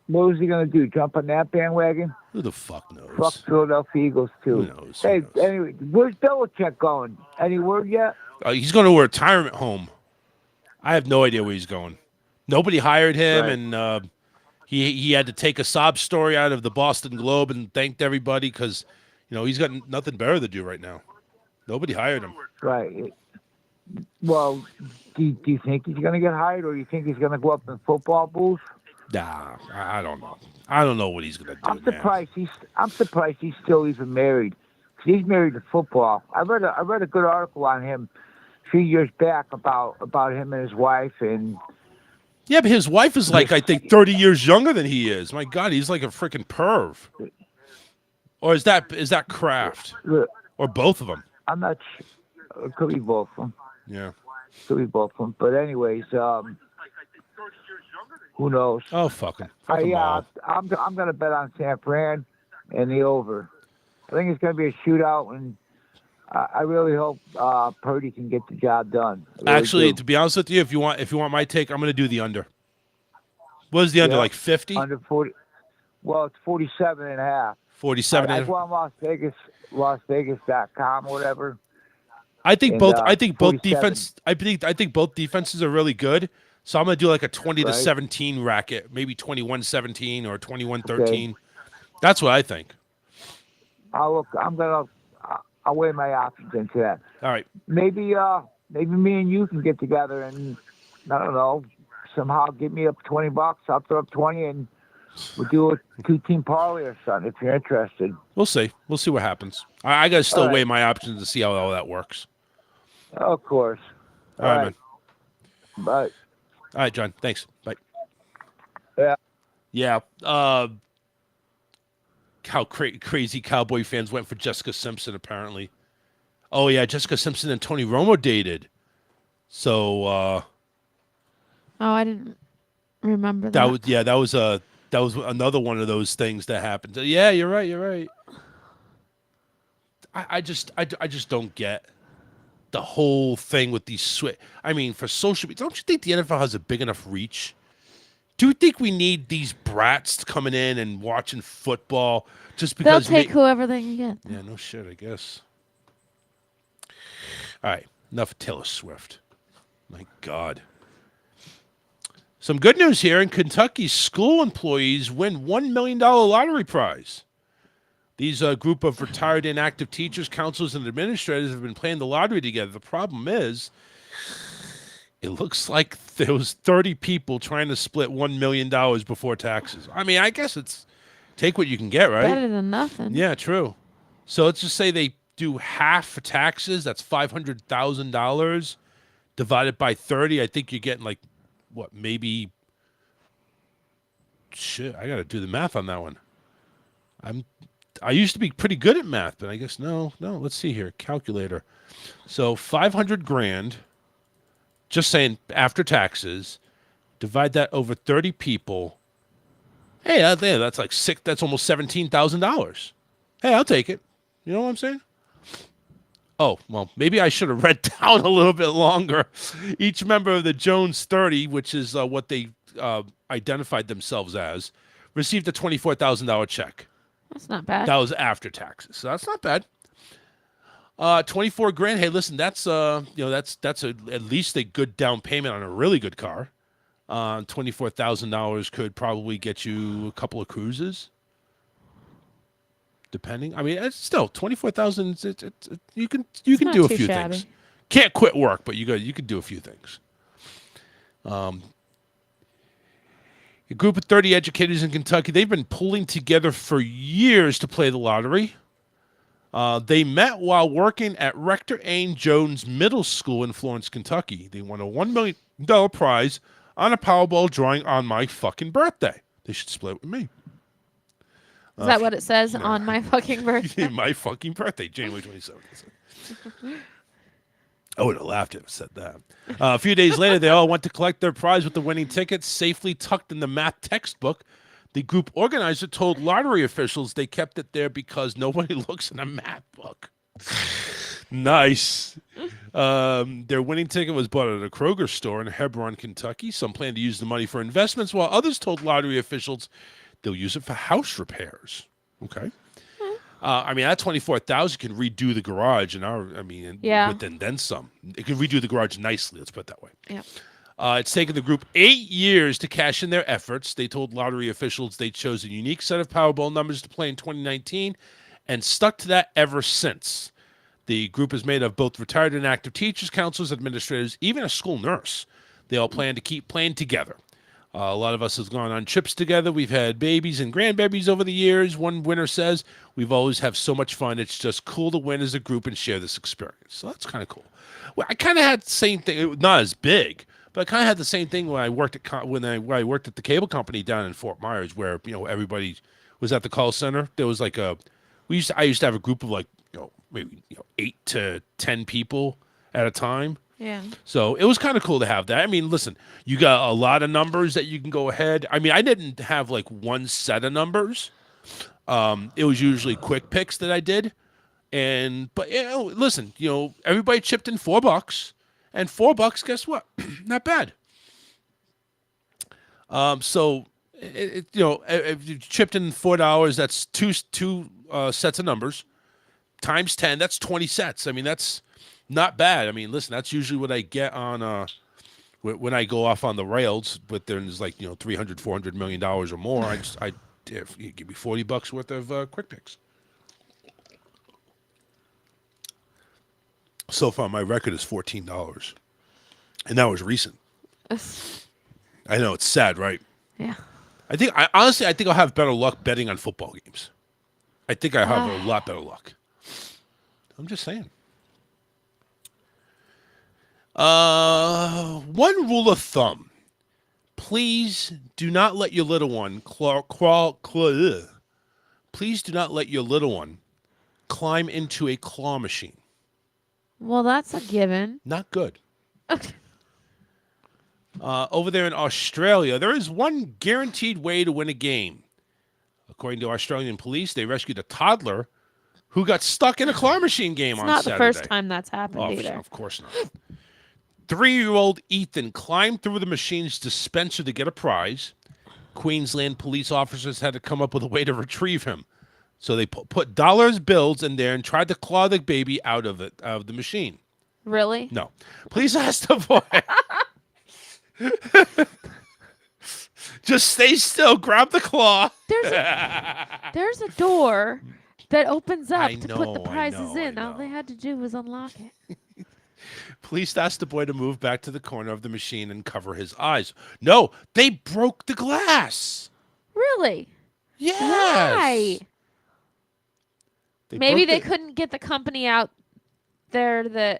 what was he gonna do? Jump on that bandwagon? Who the fuck knows? Fuck Philadelphia Eagles too. Who knows? Hey, anyway, where's Belichick going? Any word yet? He's going to a retirement home. I have no idea where he's going. Nobody hired him, Right. and he had to take a sob story out of the Boston Globe and thanked everybody because he's got nothing better to do right now. Nobody hired him. Right. Well, do you think he's going to get hired, or do you think he's going to go up in football booth? Nah, I don't know. I don't know what he's going to do. I'm surprised he's still even married. 'Cause he's married to football. I read a good article on him a few years back about him and his wife, and Yeah, but his wife is like, I think, 30 years younger than he is. My God, he's like a freaking perv. Or is that Kraft? Or both of them? I'm not sure. It could be both of them. Yeah. Could be both of them. But anyways, who knows? Oh, fuck him. Fuck 'em all. I'm going to bet on San Fran and the over. I think it's going to be a shootout, and I really hope Purdy can get the job done. I really Actually, do. to be honest with you, if you want my take, I'm going to do the under. What is the under, like 50? Under 40. Well, it's 47.5. 47. I go on LasVegas.com or whatever. I think And, both. I think both 47. defense. I think both defenses are really good. So I'm gonna do like a 20 to Right. 17 racket, maybe 21-17 or 21-13. That's what I think. I'll weigh my options into that. All right. Maybe me and you can get together and I don't know, somehow get me up $20. I'll throw up 20 and we'll do a 2-team parlay or something if you're interested. We'll see. We'll see what happens. I gotta still All right. weigh my options to see how all that works. Of course. All right, man. Bye. All right, John. Thanks. Bye. Yeah. Yeah. How crazy Cowboy fans went for Jessica Simpson, apparently. Oh, yeah. Jessica Simpson and Tony Romo dated. So, Oh, I didn't remember that. that was another one of those things that happened. Yeah, you're right. I just don't get the whole thing with these I mean, for social media, don't you think the NFL has a big enough reach? Do you think we need these brats coming in and watching football just because they'll take whoever they can get? Yeah, no shit, I guess. All right, enough of Taylor Swift. My God. Some good news here. In Kentucky, school employees win $1 million lottery prize. These group of retired inactive teachers, counselors, and administrators have been playing the lottery together. The problem is, it looks like there was 30 people trying to split $1 million before taxes. I mean, I guess it's take what you can get, right? Better than nothing. Yeah, true. So let's just say they do half for taxes. That's $500,000 divided by 30. I think you're getting like, what, maybe... Shit, I got to do the math on that one. I used to be pretty good at math, but I guess no. Let's see here. Calculator. So 500 grand, just saying after taxes, divide that over 30 people. Hey, that's like that's almost $17,000. Hey, I'll take it. You know what I'm saying? Oh, well, maybe I should have read down a little bit longer. Each member of the Jones 30, which is what they identified themselves as, received a $24,000 check. That's not bad. That was after taxes, so that's not bad. 24 grand. Hey, listen, that's at least a good down payment on a really good car. $24,000 could probably get you a couple of cruises, depending. I mean, it's still $24,000. You can do a few things. Can't quit work, but you could do a few things. A group of 30 educators in Kentucky, they've been pulling together for years to play the lottery. They met while working at Rector A. Jones Middle School in Florence, Kentucky. They won a $1 million prize on a Powerball drawing on my fucking birthday. They should split it with me. Is that what it says on my fucking birthday? My fucking birthday, January 27th. I would have laughed if it said that. A few days later, they all went to collect their prize with the winning tickets safely tucked in the math textbook. The group organizer told lottery officials they kept it there because nobody looks in a math book. Nice. Their winning ticket was bought at a Kroger store in Hebron, Kentucky. Some plan to use the money for investments, while others told lottery officials they'll use it for house repairs. Okay. I mean, that $24,000 can redo the garage, and then some. It can redo the garage nicely. Let's put it that way. Yeah. It's taken the group 8 years to cash in their efforts. They told lottery officials they chose a unique set of Powerball numbers to play in 2019 and stuck to that ever since. The group is made of both retired and active teachers, counselors, administrators, even a school nurse. They all plan to keep playing together. A lot of us have gone on trips together. We've had babies and grandbabies over the years. One winner says, we've always have so much fun. It's just cool to win as a group and share this experience. So that's kind of cool. Well, I kind of had the same thing, not as big, but I kind of had the same thing when I worked at when I worked at the cable company down in Fort Myers, where everybody was at the call center. There was like I used to have a group of maybe 8 to 10 people at a time. Yeah. So it was kind of cool to have that. I mean, listen, you got a lot of numbers that you can go ahead. I mean, I didn't have like one set of numbers. It was usually quick picks that I did. But listen, everybody chipped in $4, and $4, guess what? Not bad. So if you chipped in $4, that's two sets of numbers times 10. That's 20 sets. I mean, that's not bad. I mean, listen, that's usually what I get on When I go off on the rails, but there's like 300, $400 million or more, if you give me $40 worth of Quick Picks. So far, my record is $14, and that was recent. I know, it's sad, right? Yeah. Honestly, I think I'll have better luck betting on football games. I think I have a lot better luck. I'm just saying. One rule of thumb. Please do not let your little one Please do not let your little one climb into a claw machine. Well, that's a given. Not good. Over there in Australia, there is one guaranteed way to win a game. According to Australian police, they rescued a toddler who got stuck in a claw machine game on Saturday. It's not the first time that's happened either. Of course not. 3-year-old Ethan climbed through the machine's dispenser to get a prize. Queensland police officers had to come up with a way to retrieve him. So they put dollar bills in there and tried to claw the baby out of the machine. Really? No. Please ask the boy. Just stay still. Grab the claw. There's a door that opens up to put the I prizes know, in. All they had to do was unlock it. Police asked the boy to move back to the corner of the machine and cover his eyes. No, they broke the glass. Really? Yes. Why? Maybe they couldn't get the company out there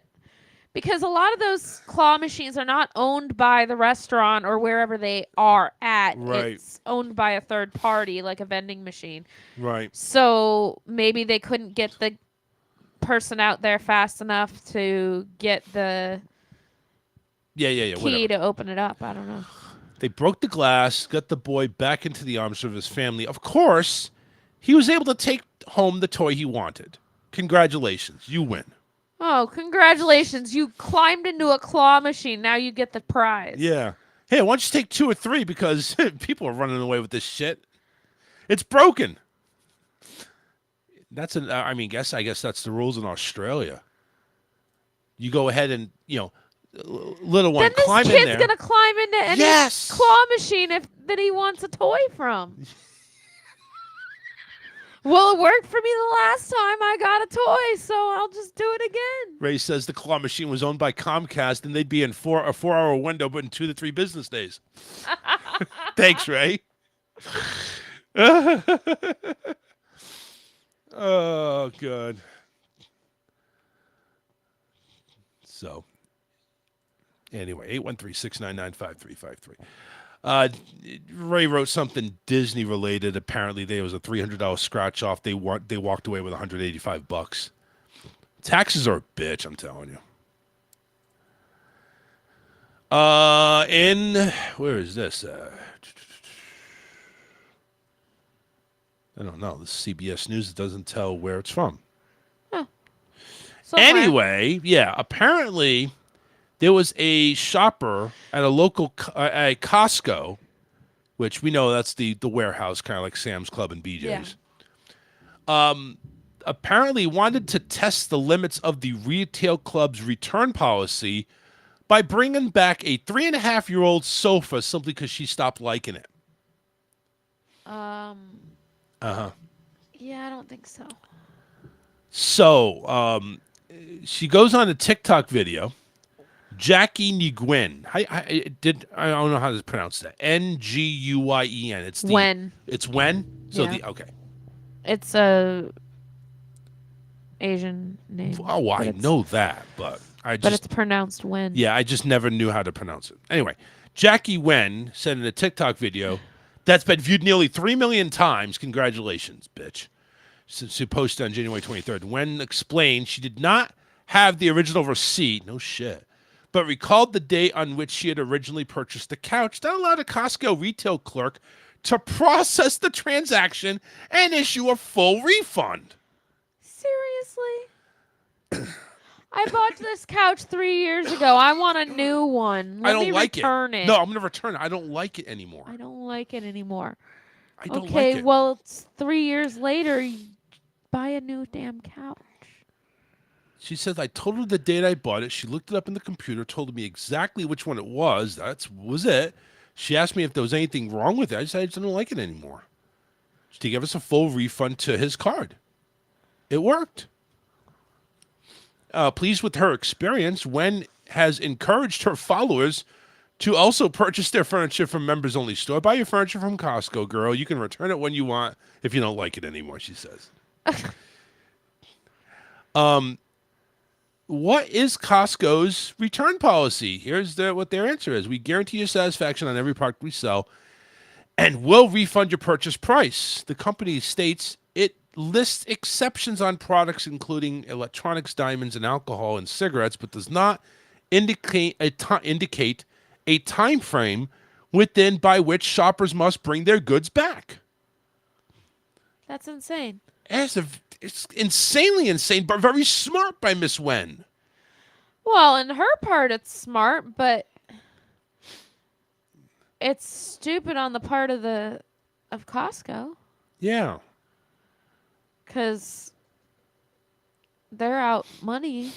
because a lot of those claw machines are not owned by the restaurant or wherever they are at. Right. It's owned by a third party, like a vending machine. Right. So maybe they couldn't get the person out there fast enough to get the key whatever. to open it up. I don't know. They broke the glass, got the boy back into the arms of his family. Of course, he was able to take home the toy he wanted. Congratulations, you win. Oh, congratulations. You climbed into a claw machine. Now you get the prize. Yeah. Hey, why don't you take 2 or 3 because people are running away with this shit. It's broken. I guess that's the rules in Australia. You go ahead and, little one climb in there. Then this kid's going to climb into any claw machine that he wants a toy from. Well, it worked for me the last time I got a toy, so I'll just do it again. Ray says the claw machine was owned by Comcast, and they'd be in a 4-hour window, but in 2 to 3 business days. Thanks, Ray. Oh, good. So, anyway, 813-699-5353. Ray wrote something Disney related. Apparently, there was a $300 scratch off. They walked away with $185. Taxes are a bitch, I'm telling you. Where is this? I don't know. This is CBS News. It doesn't tell where it's from. Anyway, yeah, apparently there was a shopper at a local at Costco, which we know that's the warehouse, kind of like Sam's Club and BJ's. Yeah. Apparently wanted to test the limits of the retail club's return policy by bringing back a 3.5-year-old sofa simply because she stopped liking it. Yeah, I don't think so. So, she goes on a TikTok video. Jackie Nguyen. I don't know how to pronounce that. Nguyen. It's Wen. It's Wen. So yeah. Okay. It's a Asian name. Oh, I know that, but But it's pronounced Wen. Yeah, I just never knew how to pronounce it. Anyway, Jackie Wen said in a TikTok video that's been viewed nearly 3 million times. Congratulations, bitch. She posted on January 23rd. Wen explained she did not have the original receipt. No shit. But recalled the date on which she had originally purchased the couch. That allowed a Costco retail clerk to process the transaction and issue a full refund. Seriously? I bought this couch 3 years ago. I want a new one. I don't like return it. No, I'm going to return it. I don't like it anymore. I don't like it anymore. I don't okay, like it. Well, it's 3 years later. You buy a new damn couch. She says, I told her the date I bought it. She looked it up in the computer, told me exactly which one it was. That was it. She asked me if there was anything wrong with it. I said, I just don't like it anymore. She gave us a full refund to his card. It worked. Pleased with her experience, Wen has encouraged her followers to also purchase their furniture from members-only store. Buy your furniture from Costco, girl. You can return it when you want if you don't like it anymore, she says. What is Costco's return policy? Here's what their answer is. We guarantee your satisfaction on every product we sell and will refund your purchase price. The company states it lists exceptions on products including electronics, diamonds, and alcohol and cigarettes, but does not indicate a time frame within by which shoppers must bring their goods back. That's insane. It's insanely insane, but very smart by Miss Wen. Well, in her part, it's smart, but it's stupid on the part of Costco. Yeah. Because they're out money.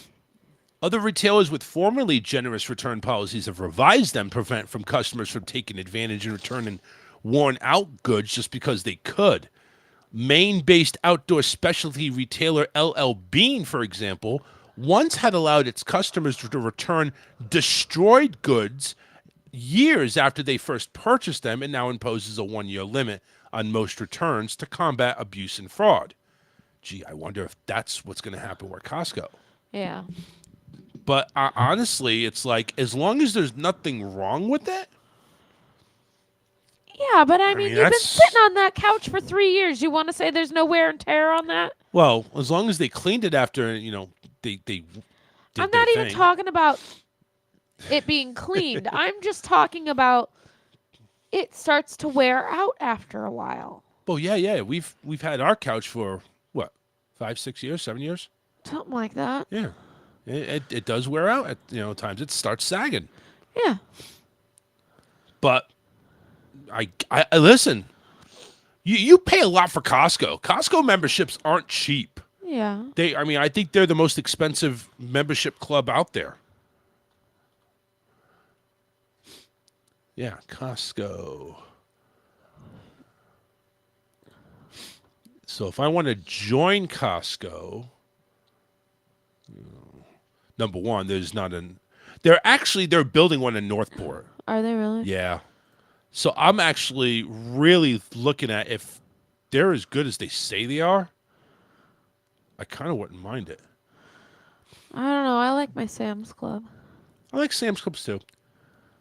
Other retailers with formerly generous return policies have revised them to prevent from customers from taking advantage and returning worn-out goods just because they could. Maine-based outdoor specialty retailer LL Bean, for example, once had allowed its customers to return destroyed goods years after they first purchased them and now imposes a 1-year limit on most returns to combat abuse and fraud. Gee, I wonder if that's what's going to happen with Costco. Yeah. But honestly, it's like, as long as there's nothing wrong with it. Yeah, but I mean you've been that's- sitting on that couch for 3 years. You want to say there's no wear and tear on that? Well, as long as they cleaned it after, they did I'm their not even thing. talking about it being cleaned. I'm just talking about it starts to wear out after a while. Well, yeah. We've had our couch for, what, 5, 6 years, 7 years? Something like that. Yeah. It does wear out at times. It starts sagging. Yeah. But I listen. You pay a lot for Costco. Costco memberships aren't cheap. Yeah. I think they're the most expensive membership club out there. Yeah, Costco. So if I want to join Costco, number one, there's not they're building one in Northport. Are they really? Yeah. So I'm actually really looking at if they're as good as they say they are. I kind of wouldn't mind it. I don't know. I like my Sam's Club. I like Sam's Clubs too.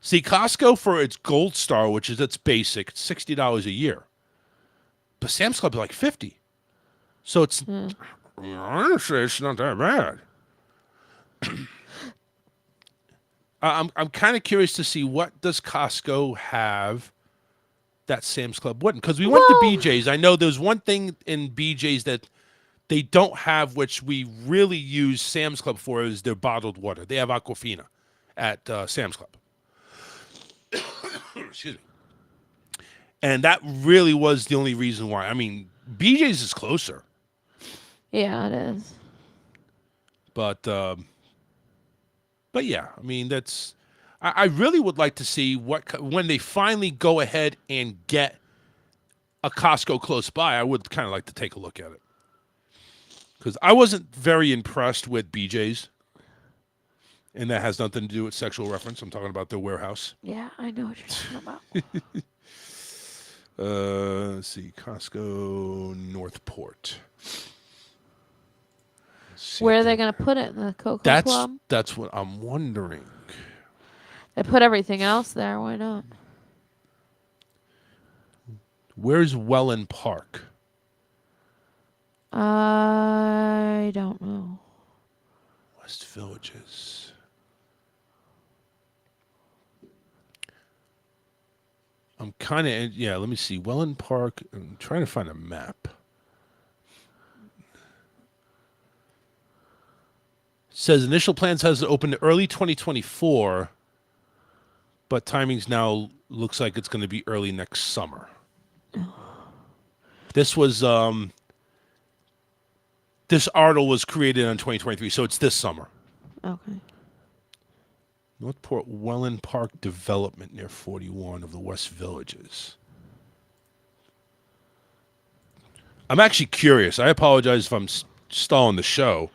See, Costco for its Gold Star, which is its basic, it's $60 a year. But Sam's Club is like $50. So it's honestly, it's not that bad. I'm kind of curious to see what does Costco have that Sam's Club wouldn't. Because we went to BJ's. I know there's one thing in BJ's that they don't have, which we really use Sam's Club for, is their bottled water. They have Aquafina at Sam's Club. Excuse me. And that really was the only reason why. I mean, BJ's is closer. Yeah, it is. But yeah, I mean, that's. I really would like to see when they finally go ahead and get a Costco close by. I would kind of like to take a look at it because I wasn't very impressed with BJ's, and that has nothing to do with sexual reference. I'm talking about their warehouse. Yeah, I know what you're talking about. Let's see, Costco Northport. Where are they going to put it? In the Cocoa Club? That's what I'm wondering. They put everything else there. Why not? Where's Welland Park? I don't know. West Villages. I'm kind of, yeah, let me see. Welland Park. I'm trying to find a map. Says initial plans has it open early 2024, but timings now looks like it's going to be early next summer. This was This article was created in 2023, so it's this summer. Okay. Northport Welland Park development near 41 of the West Villages. I'm actually curious. I apologize if I'm stalling the show,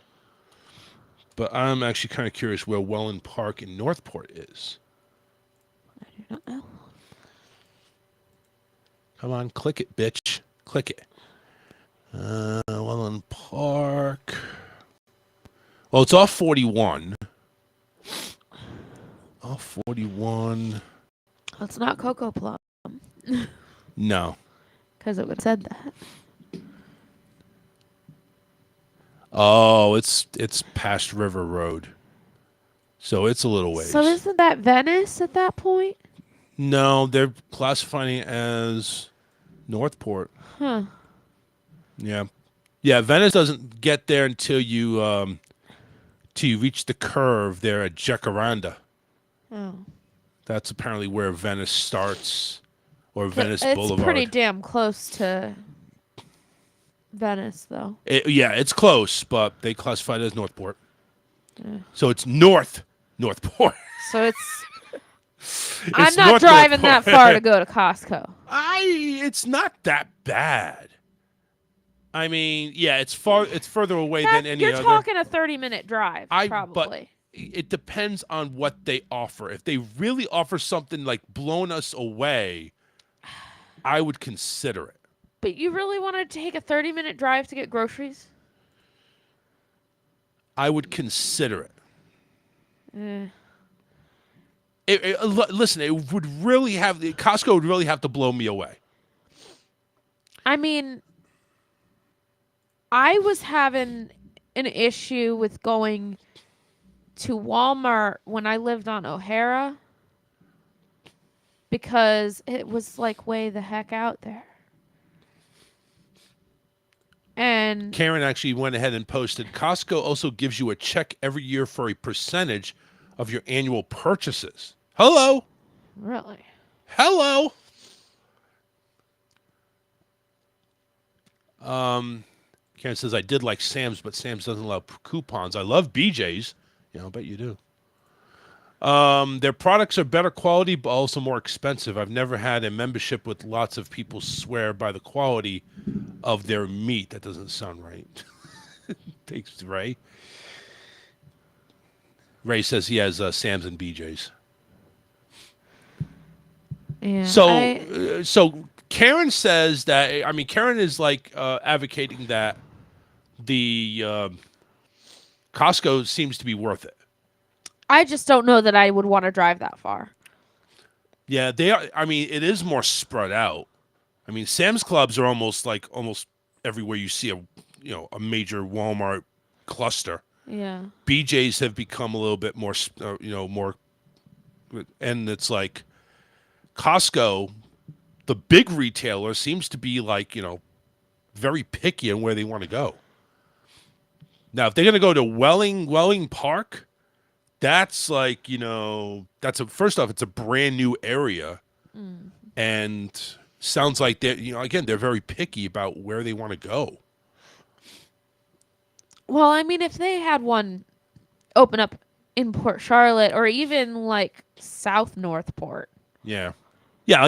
but I'm actually kind of curious where Welland Park in Northport is. I do not know. Come on, click it, bitch. Click it. Welland Park. Well, it's off 41. Off 41. Well, it's not Cocoa Plum. No. Because it would have said that. Oh, it's past River Road. So it's a little ways. So isn't that Venice at that point? No, they're classifying it as Northport. Huh. Yeah. Yeah, Venice doesn't get there until you reach the curve there at Jacaranda. Oh. That's apparently where Venice starts, or Venice It's Boulevard. pretty damn close to Venice, though. Yeah, it's close, but they classify it as Northport. Yeah. So it's Northport. So I'm not driving that far to go to Costco. It's not that bad. I mean, yeah, it's further away than any other. You're talking a 30-minute drive, probably. But it depends on what they offer. If they really offer something like blowing us away, I would consider it. But you really want to take a 30-minute drive to get groceries? I would consider Eh. it. Listen, it would really have Costco would really have to blow me away. I mean, I was having an issue with going to Walmart when I lived on O'Hara because it was like way the heck out there. And Karen actually went ahead and posted, Costco also gives you a check every year for a percentage of your annual purchases. Hello. Really? Hello. Karen says, I did like Sam's, but Sam's doesn't allow coupons. I love BJ's. Yeah, I'll bet you do. Their products are better quality, but also more expensive. I've never had a membership with lots of people swear by the quality of their meat. That doesn't sound right. Thanks, Ray. Ray says he has Sam's and BJ's. Yeah, So Karen says that, I mean, Karen is like advocating that the Costco seems to be worth it. I just don't know that I would want to drive that far. Yeah, they are. I mean, it is more spread out. I mean, Sam's Clubs are almost everywhere you see a major Walmart cluster. Yeah. BJ's have become a little bit more, more, and it's like Costco, the big retailer, seems to be like, very picky on where they want to go. Now, if they're going to go to Welling Park, that's like, first off, it's a brand new area. Mm. And sounds like they're very picky about where they want to go. Well, I mean, if they had one open up in Port Charlotte or even like South Northport. Yeah. Yeah,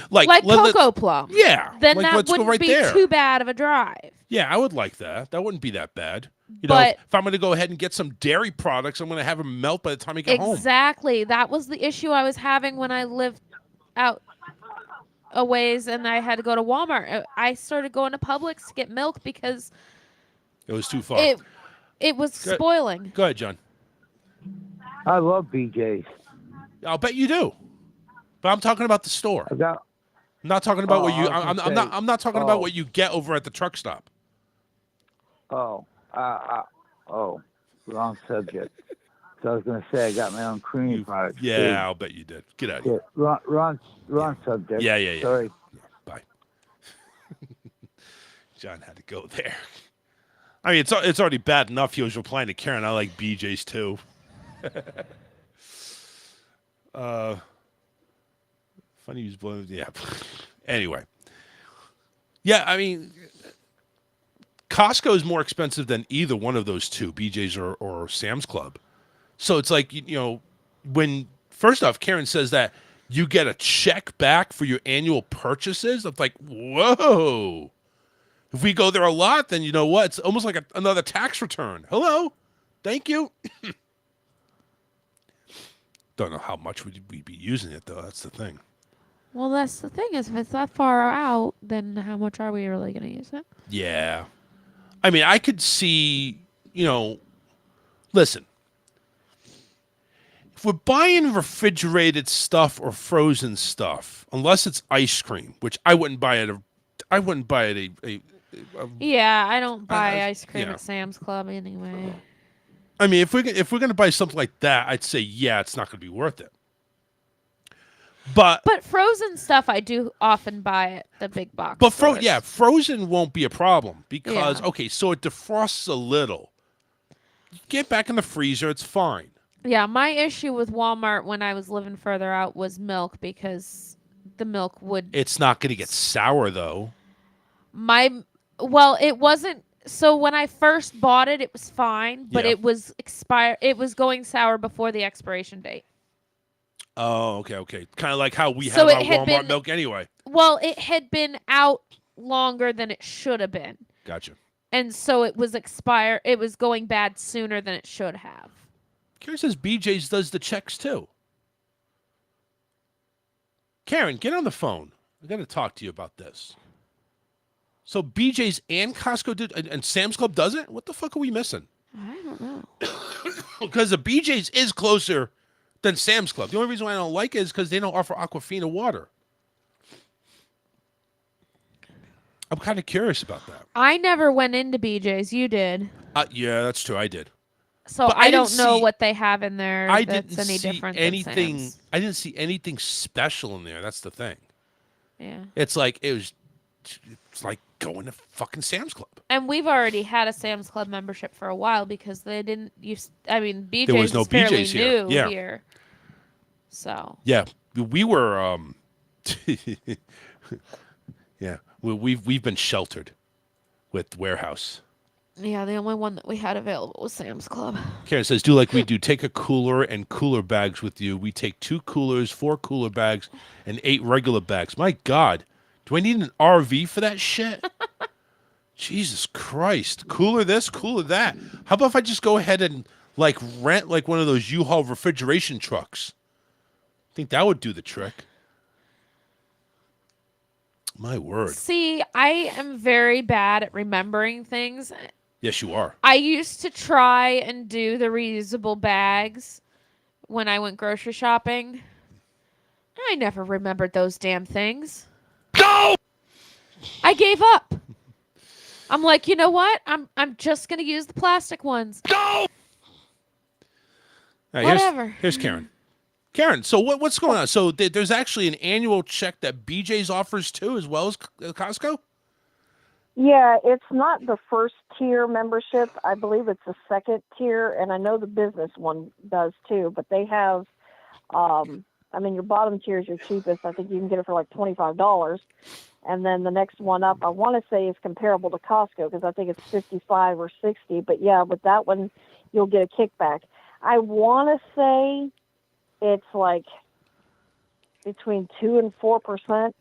like Cocoa Plum. Yeah. Then like, that let's go wouldn't right be there. too bad of a drive. Yeah, I would like that. That wouldn't be that bad. But if I'm going to go ahead and get some dairy products, I'm going to have them melt by the time I get home. Exactly. That was the issue I was having when I lived out a ways and I had to go to Walmart. I started going to Publix to get milk because it was too far. It was spoiling. Go ahead, John. I love BJ's. I'll bet you do. But I'm talking about the store. I'm not talking about what you. I'm not talking about what you get over at the truck stop. Wrong subject. So I was going to say I got my own cream products. Yeah, too. I'll bet you did. Get out of here. Wrong subject. Yeah. Sorry. Bye. John had to go there. I mean, it's already bad enough he was replying to Karen. I like BJ's too. Funny use blue. Yeah. Anyway. Yeah, I mean, Costco is more expensive than either one of those two, BJ's or Sam's Club. So it's like, when, first off, Karen says that you get a check back for your annual purchases. I'm like, whoa. If we go there a lot, then you know what? It's almost like another tax return. Hello. Thank you. Don't know how much we'd be using it, though. That's the thing. Well, that's the thing is, if it's that far out, then how much are we really going to use it? Yeah. I mean, I could see, listen. If we're buying refrigerated stuff or frozen stuff, unless it's ice cream, which I wouldn't buy at yeah, I don't buy ice cream at Sam's Club anyway. I mean, if we're gonna buy something like that, I'd say it's not gonna be worth it. But frozen stuff I do often buy at the big box. But stores. frozen won't be a problem because so it defrosts a little. Get back in the freezer, it's fine. Yeah, my issue with Walmart when I was living further out was milk because the milk would. It's not gonna get sour though. It wasn't. So when I first bought it, it was fine, but it was expired. It was going sour before the expiration date. Oh, okay. Kind of like how we have our Walmart milk anyway. Well, it had been out longer than it should have been. Gotcha. And so it was expired. It was going bad sooner than it should have. Karen says BJ's does the checks too. Karen, get on the phone. I got to talk to you about this. So BJ's and Costco did, and Sam's Club doesn't? What the fuck are we missing? I don't know. Because the BJ's is closer than Sam's Club. The only reason why I don't like it is because they don't offer Aquafina water. I'm kind of curious about that. I never went into BJ's. You did. Yeah, that's true. I did. So But I don't know what they have in there I that's didn't any see different anything. than Sam's. I didn't see anything special in there. That's the thing. Yeah. It's like going to fucking Sam's Club. And we've already had a Sam's Club membership for a while because they didn't use. I mean, BJ's There was no is fairly BJ's here. new Yeah. here. So. Yeah, we were. Yeah, we've been sheltered with Warehouse. Yeah, the only one that we had available was Sam's Club. Karen says, do like we do. Take a cooler and cooler bags with you. We take 2 coolers, 4 cooler bags, and 8 regular bags. My God, do I need an RV for that shit? Jesus Christ. Cooler this, cooler that. How about if I just go ahead and rent one of those U-Haul refrigeration trucks? I think that would do the trick. My word. See, I am very bad at remembering things. Yes, you are. I used to try and do the reusable bags when I went grocery shopping. I never remembered those damn things. No! I gave up. I'm like, you know what? I'm just gonna use the plastic ones. No! Right, Whatever. Here's Karen. Karen, so what's going on? So there's actually an annual check that BJ's offers too, as well as Costco? Yeah, it's not the first tier membership. I believe it's the second tier, and I know the business one does too. But they have, your bottom tier is your cheapest. I think you can get it for like $25, and then the next one up, I want to say, is comparable to Costco because I think it's 55 or 60. But yeah, with that one, you'll get a kickback. I want to say it's like between 2 and 4%.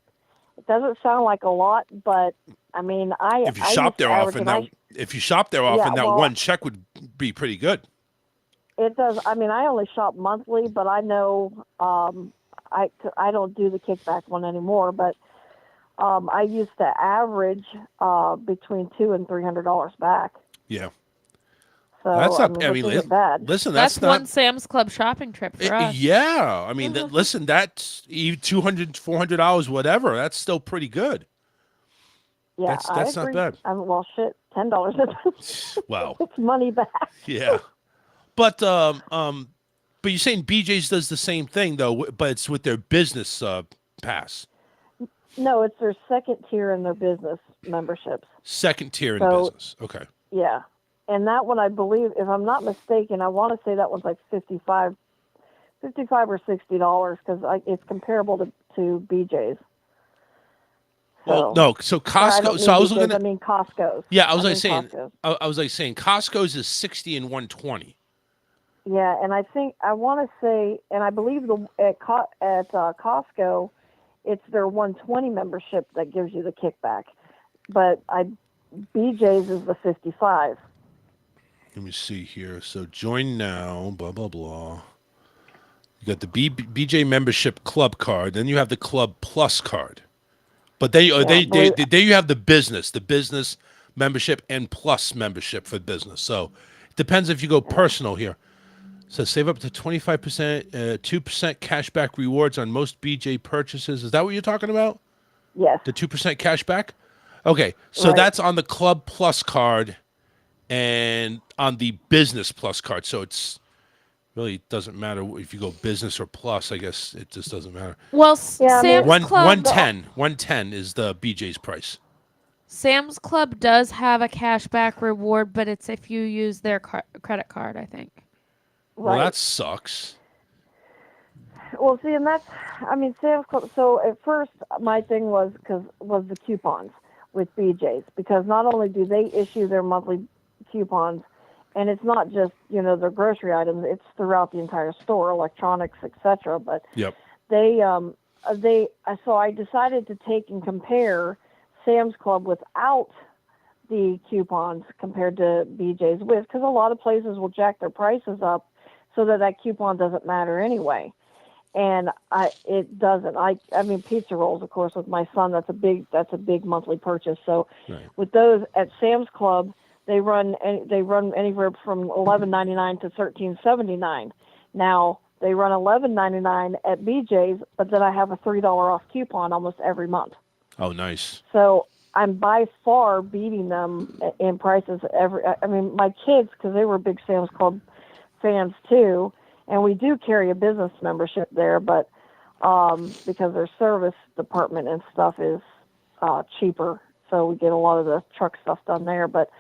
It doesn't sound like a lot, but I mean, if you shop there often, that one check would be pretty good. It does. I mean, I only shop monthly, but I know I don't do the kickback one anymore. But I used to average between $200 and $300 back. Yeah. So that's not. which isn't bad. Listen, that's not one Sam's Club shopping trip for us. Yeah, I mean, listen, that's $200, $400, whatever. That's still pretty good. Yeah, that's not bad. Well, shit, $10. Wow, it's money back. Yeah, but you're saying BJ's does the same thing though, but it's with their business pass. No, it's their second tier in their business memberships. Second tier in business. Okay. Yeah. And that one, I believe, if I'm not mistaken, I want to say that one's like $55 or $60 because it's comparable to BJ's. Well, no. So Or I don't Costco. So mean I was BJ's, looking I at. mean Costco's. Yeah, I was I like mean saying. Costco's. I was like saying Costco's is 60 and 120. Yeah, and I think I want to say, and I believe at Costco, it's their 120 membership that gives you the kickback, but BJ's is the 55. Let me see here. So join now. Blah blah blah. You got the BJ membership club card. Then you have the Club Plus card. But then there you have the business membership and plus membership for business. So it depends if you go personal here. So save up to 25%, 2% cashback rewards on most BJ purchases. Is that what you're talking about? Yes. The 2% cashback? Okay, so Right. that's on the Club Plus card and on the Business Plus card. So it's really doesn't matter if you go business or plus. I guess it just doesn't matter. Well, Sam's Club. 110 is the BJ's price. Sam's Club does have a cashback reward, but it's if you use their credit card, I think. Well, Right. that sucks. Well, see, and that's, I mean, Sam's Club. So at first, my thing was the coupons with BJ's, because not only do they issue their monthly coupons, and it's not just their grocery items; it's throughout the entire store, electronics, etc. But Yep. so I decided to take and compare Sam's Club without the coupons compared to BJ's with, because a lot of places will jack their prices up so that coupon doesn't matter anyway. And it doesn't. I mean, pizza rolls, of course, with my son, that's a big monthly purchase. So with those at Sam's Club, they run anywhere from $11.99 to $13.79. Now they run $11.99 at BJ's, but then I have a $3 off coupon almost every month. Oh, nice. So I'm by far beating them in prices. I mean, my kids, because they were big Sam's Club fans too, and we do carry a business membership there, but because their service department and stuff is cheaper, so we get a lot of the truck stuff done there. But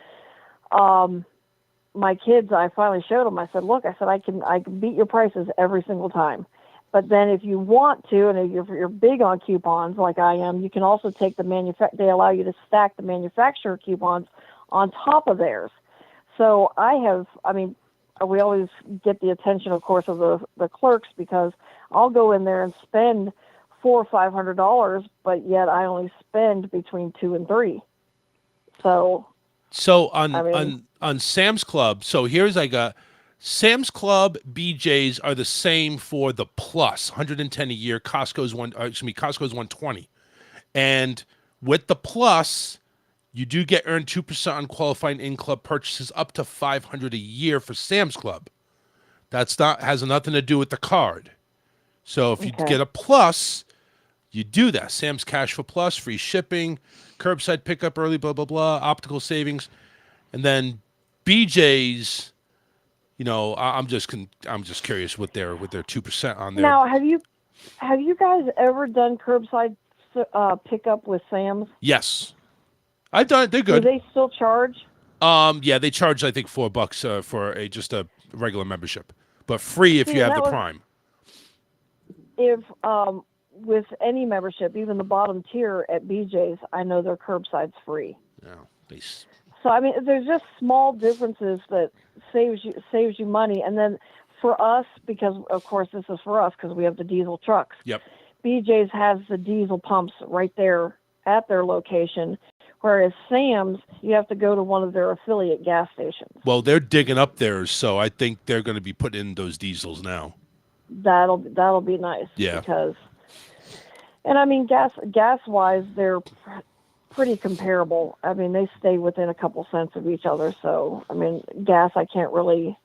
my kids, I finally showed them. I said, "Look, I can beat your prices every single time. But then if you want to, and if you're big on coupons like I am, you can also take they allow you to stack the manufacturer coupons on top of theirs. So we always get the attention, of course, of the clerks, because I'll go in there and spend $400 or $500, but yet I only spend between $2 and $3. So on Sam's Club, so here's Sam's Club, BJ's are the same for the plus, 110 a year. Costco's 120, and with the plus, you do get earned 2% on qualifying in-club purchases up to $500 a year for Sam's Club. Has nothing to do with the card. So if you get a plus, you do that. Sam's Cash for Plus, free shipping, curbside pickup early, blah blah blah, optical savings, and then BJ's. I'm just curious with their 2% on there. Now, have you guys ever done curbside pickup with Sam's? Yes, I've done it. They're good. Do they still charge? Yeah, they charge I think $4 for just a regular membership, but free if you have the Prime. If with any membership, even the bottom tier at BJ's, I know their curbside's free. Yeah, So I mean, there's just small differences that saves you money. And then for us, because of course this is for us because we have the diesel trucks. Yep. BJ's has the diesel pumps right there at their location, whereas Sam's, you have to go to one of their affiliate gas stations. Well, they're digging up theirs, so I think they're going to be putting in those diesels now. That'll be nice. Yeah. Because, and I mean, gas wise, they're pretty comparable. I mean, they stay within a couple cents of each other. So, I mean, gas, I can't really.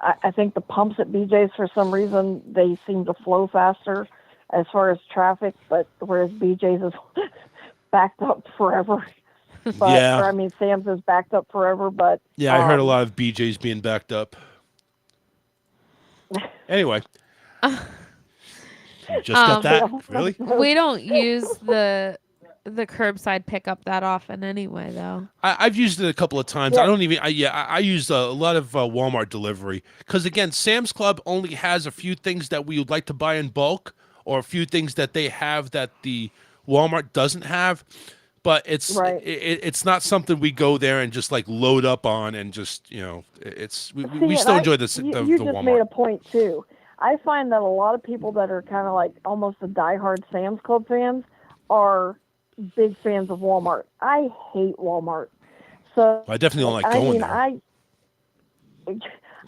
I think the pumps at BJ's, for some reason, they seem to flow faster as far as traffic, but whereas BJ's is backed up forever. But, yeah. Or, I mean, Sam's is backed up forever, but. Yeah, I heard a lot of BJ's being backed up. Anyway. You just got that? Really? We don't use the curbside pickup that often anyway, though. I've used it a couple of times. Yeah. I don't even. I use a lot of Walmart delivery because again, Sam's Club only has a few things that we would like to buy in bulk, or a few things that they have that the Walmart doesn't have. But it's it's not something we go there and just like load up on and just it's we still enjoy the You just Walmart. made a point too. I find that a lot of people that are kind of like almost the diehard Sam's Club fans are big fans of Walmart. I hate Walmart. So I definitely don't like going there.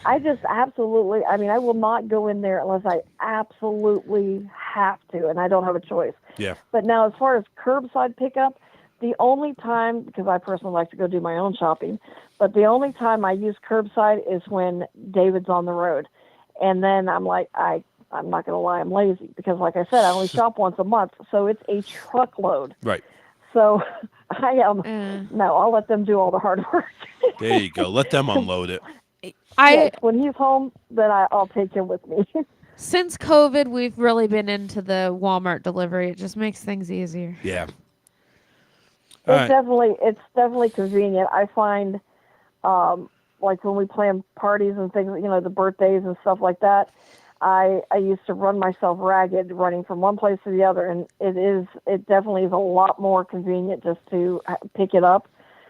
I just absolutely. I mean, I will not go in there unless I absolutely have to, and I don't have a choice. Yeah. But now, as far as curbside pickup. The only time, because I personally like to go do my own shopping, but the only time I use curbside is when David's on the road. And then I'm like, I'm not going to lie, I'm lazy. Because like I said, I only shop once a month, so it's a truckload. Right. So I am, no, I'll let them do all the hard work. There you go. Let them unload it. Yes, when he's home, then I'll take him with me. Since COVID, we've really been into the Walmart delivery. It just makes things easier. Yeah. It's definitely convenient. I find, like when we plan parties and things, the birthdays and stuff like that, I used to run myself ragged running from one place to the other, and it definitely is a lot more convenient just to pick it up.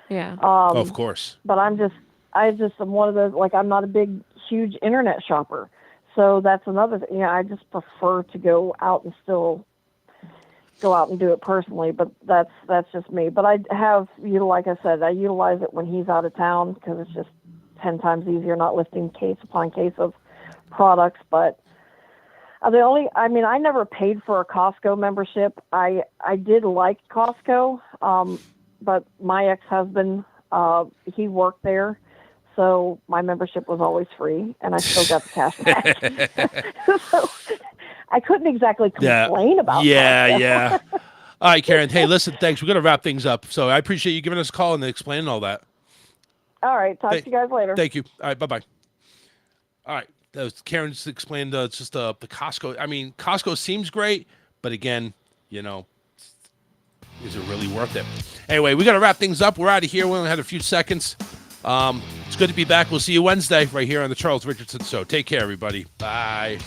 Yeah. Of course. But I just am one of those, like, I'm not a big, huge internet shopper. So that's another thing. I just prefer to go out and still go out and do it personally, but that's just me. But I have, like I said, I utilize it when he's out of town because it's just 10 times easier not lifting case upon case of products. But I never paid for a Costco membership. I did like Costco, but my ex-husband, he worked there, so my membership was always free, and I still got the cash back. So I couldn't exactly complain about that. Yeah. All right, Karen. Hey, listen, thanks. We're going to wrap things up. So I appreciate you giving us a call and explaining all that. All right. Talk to you guys later. Thank you. All right. Bye-bye. All right. Karen just explained just the Costco. I mean, Costco seems great, but again, is it really worth it? Anyway, we got to wrap things up. We're out of here. We only had a few seconds. It's good to be back. We'll see you Wednesday right here on the Charles Richardson Show. Take care, everybody. Bye.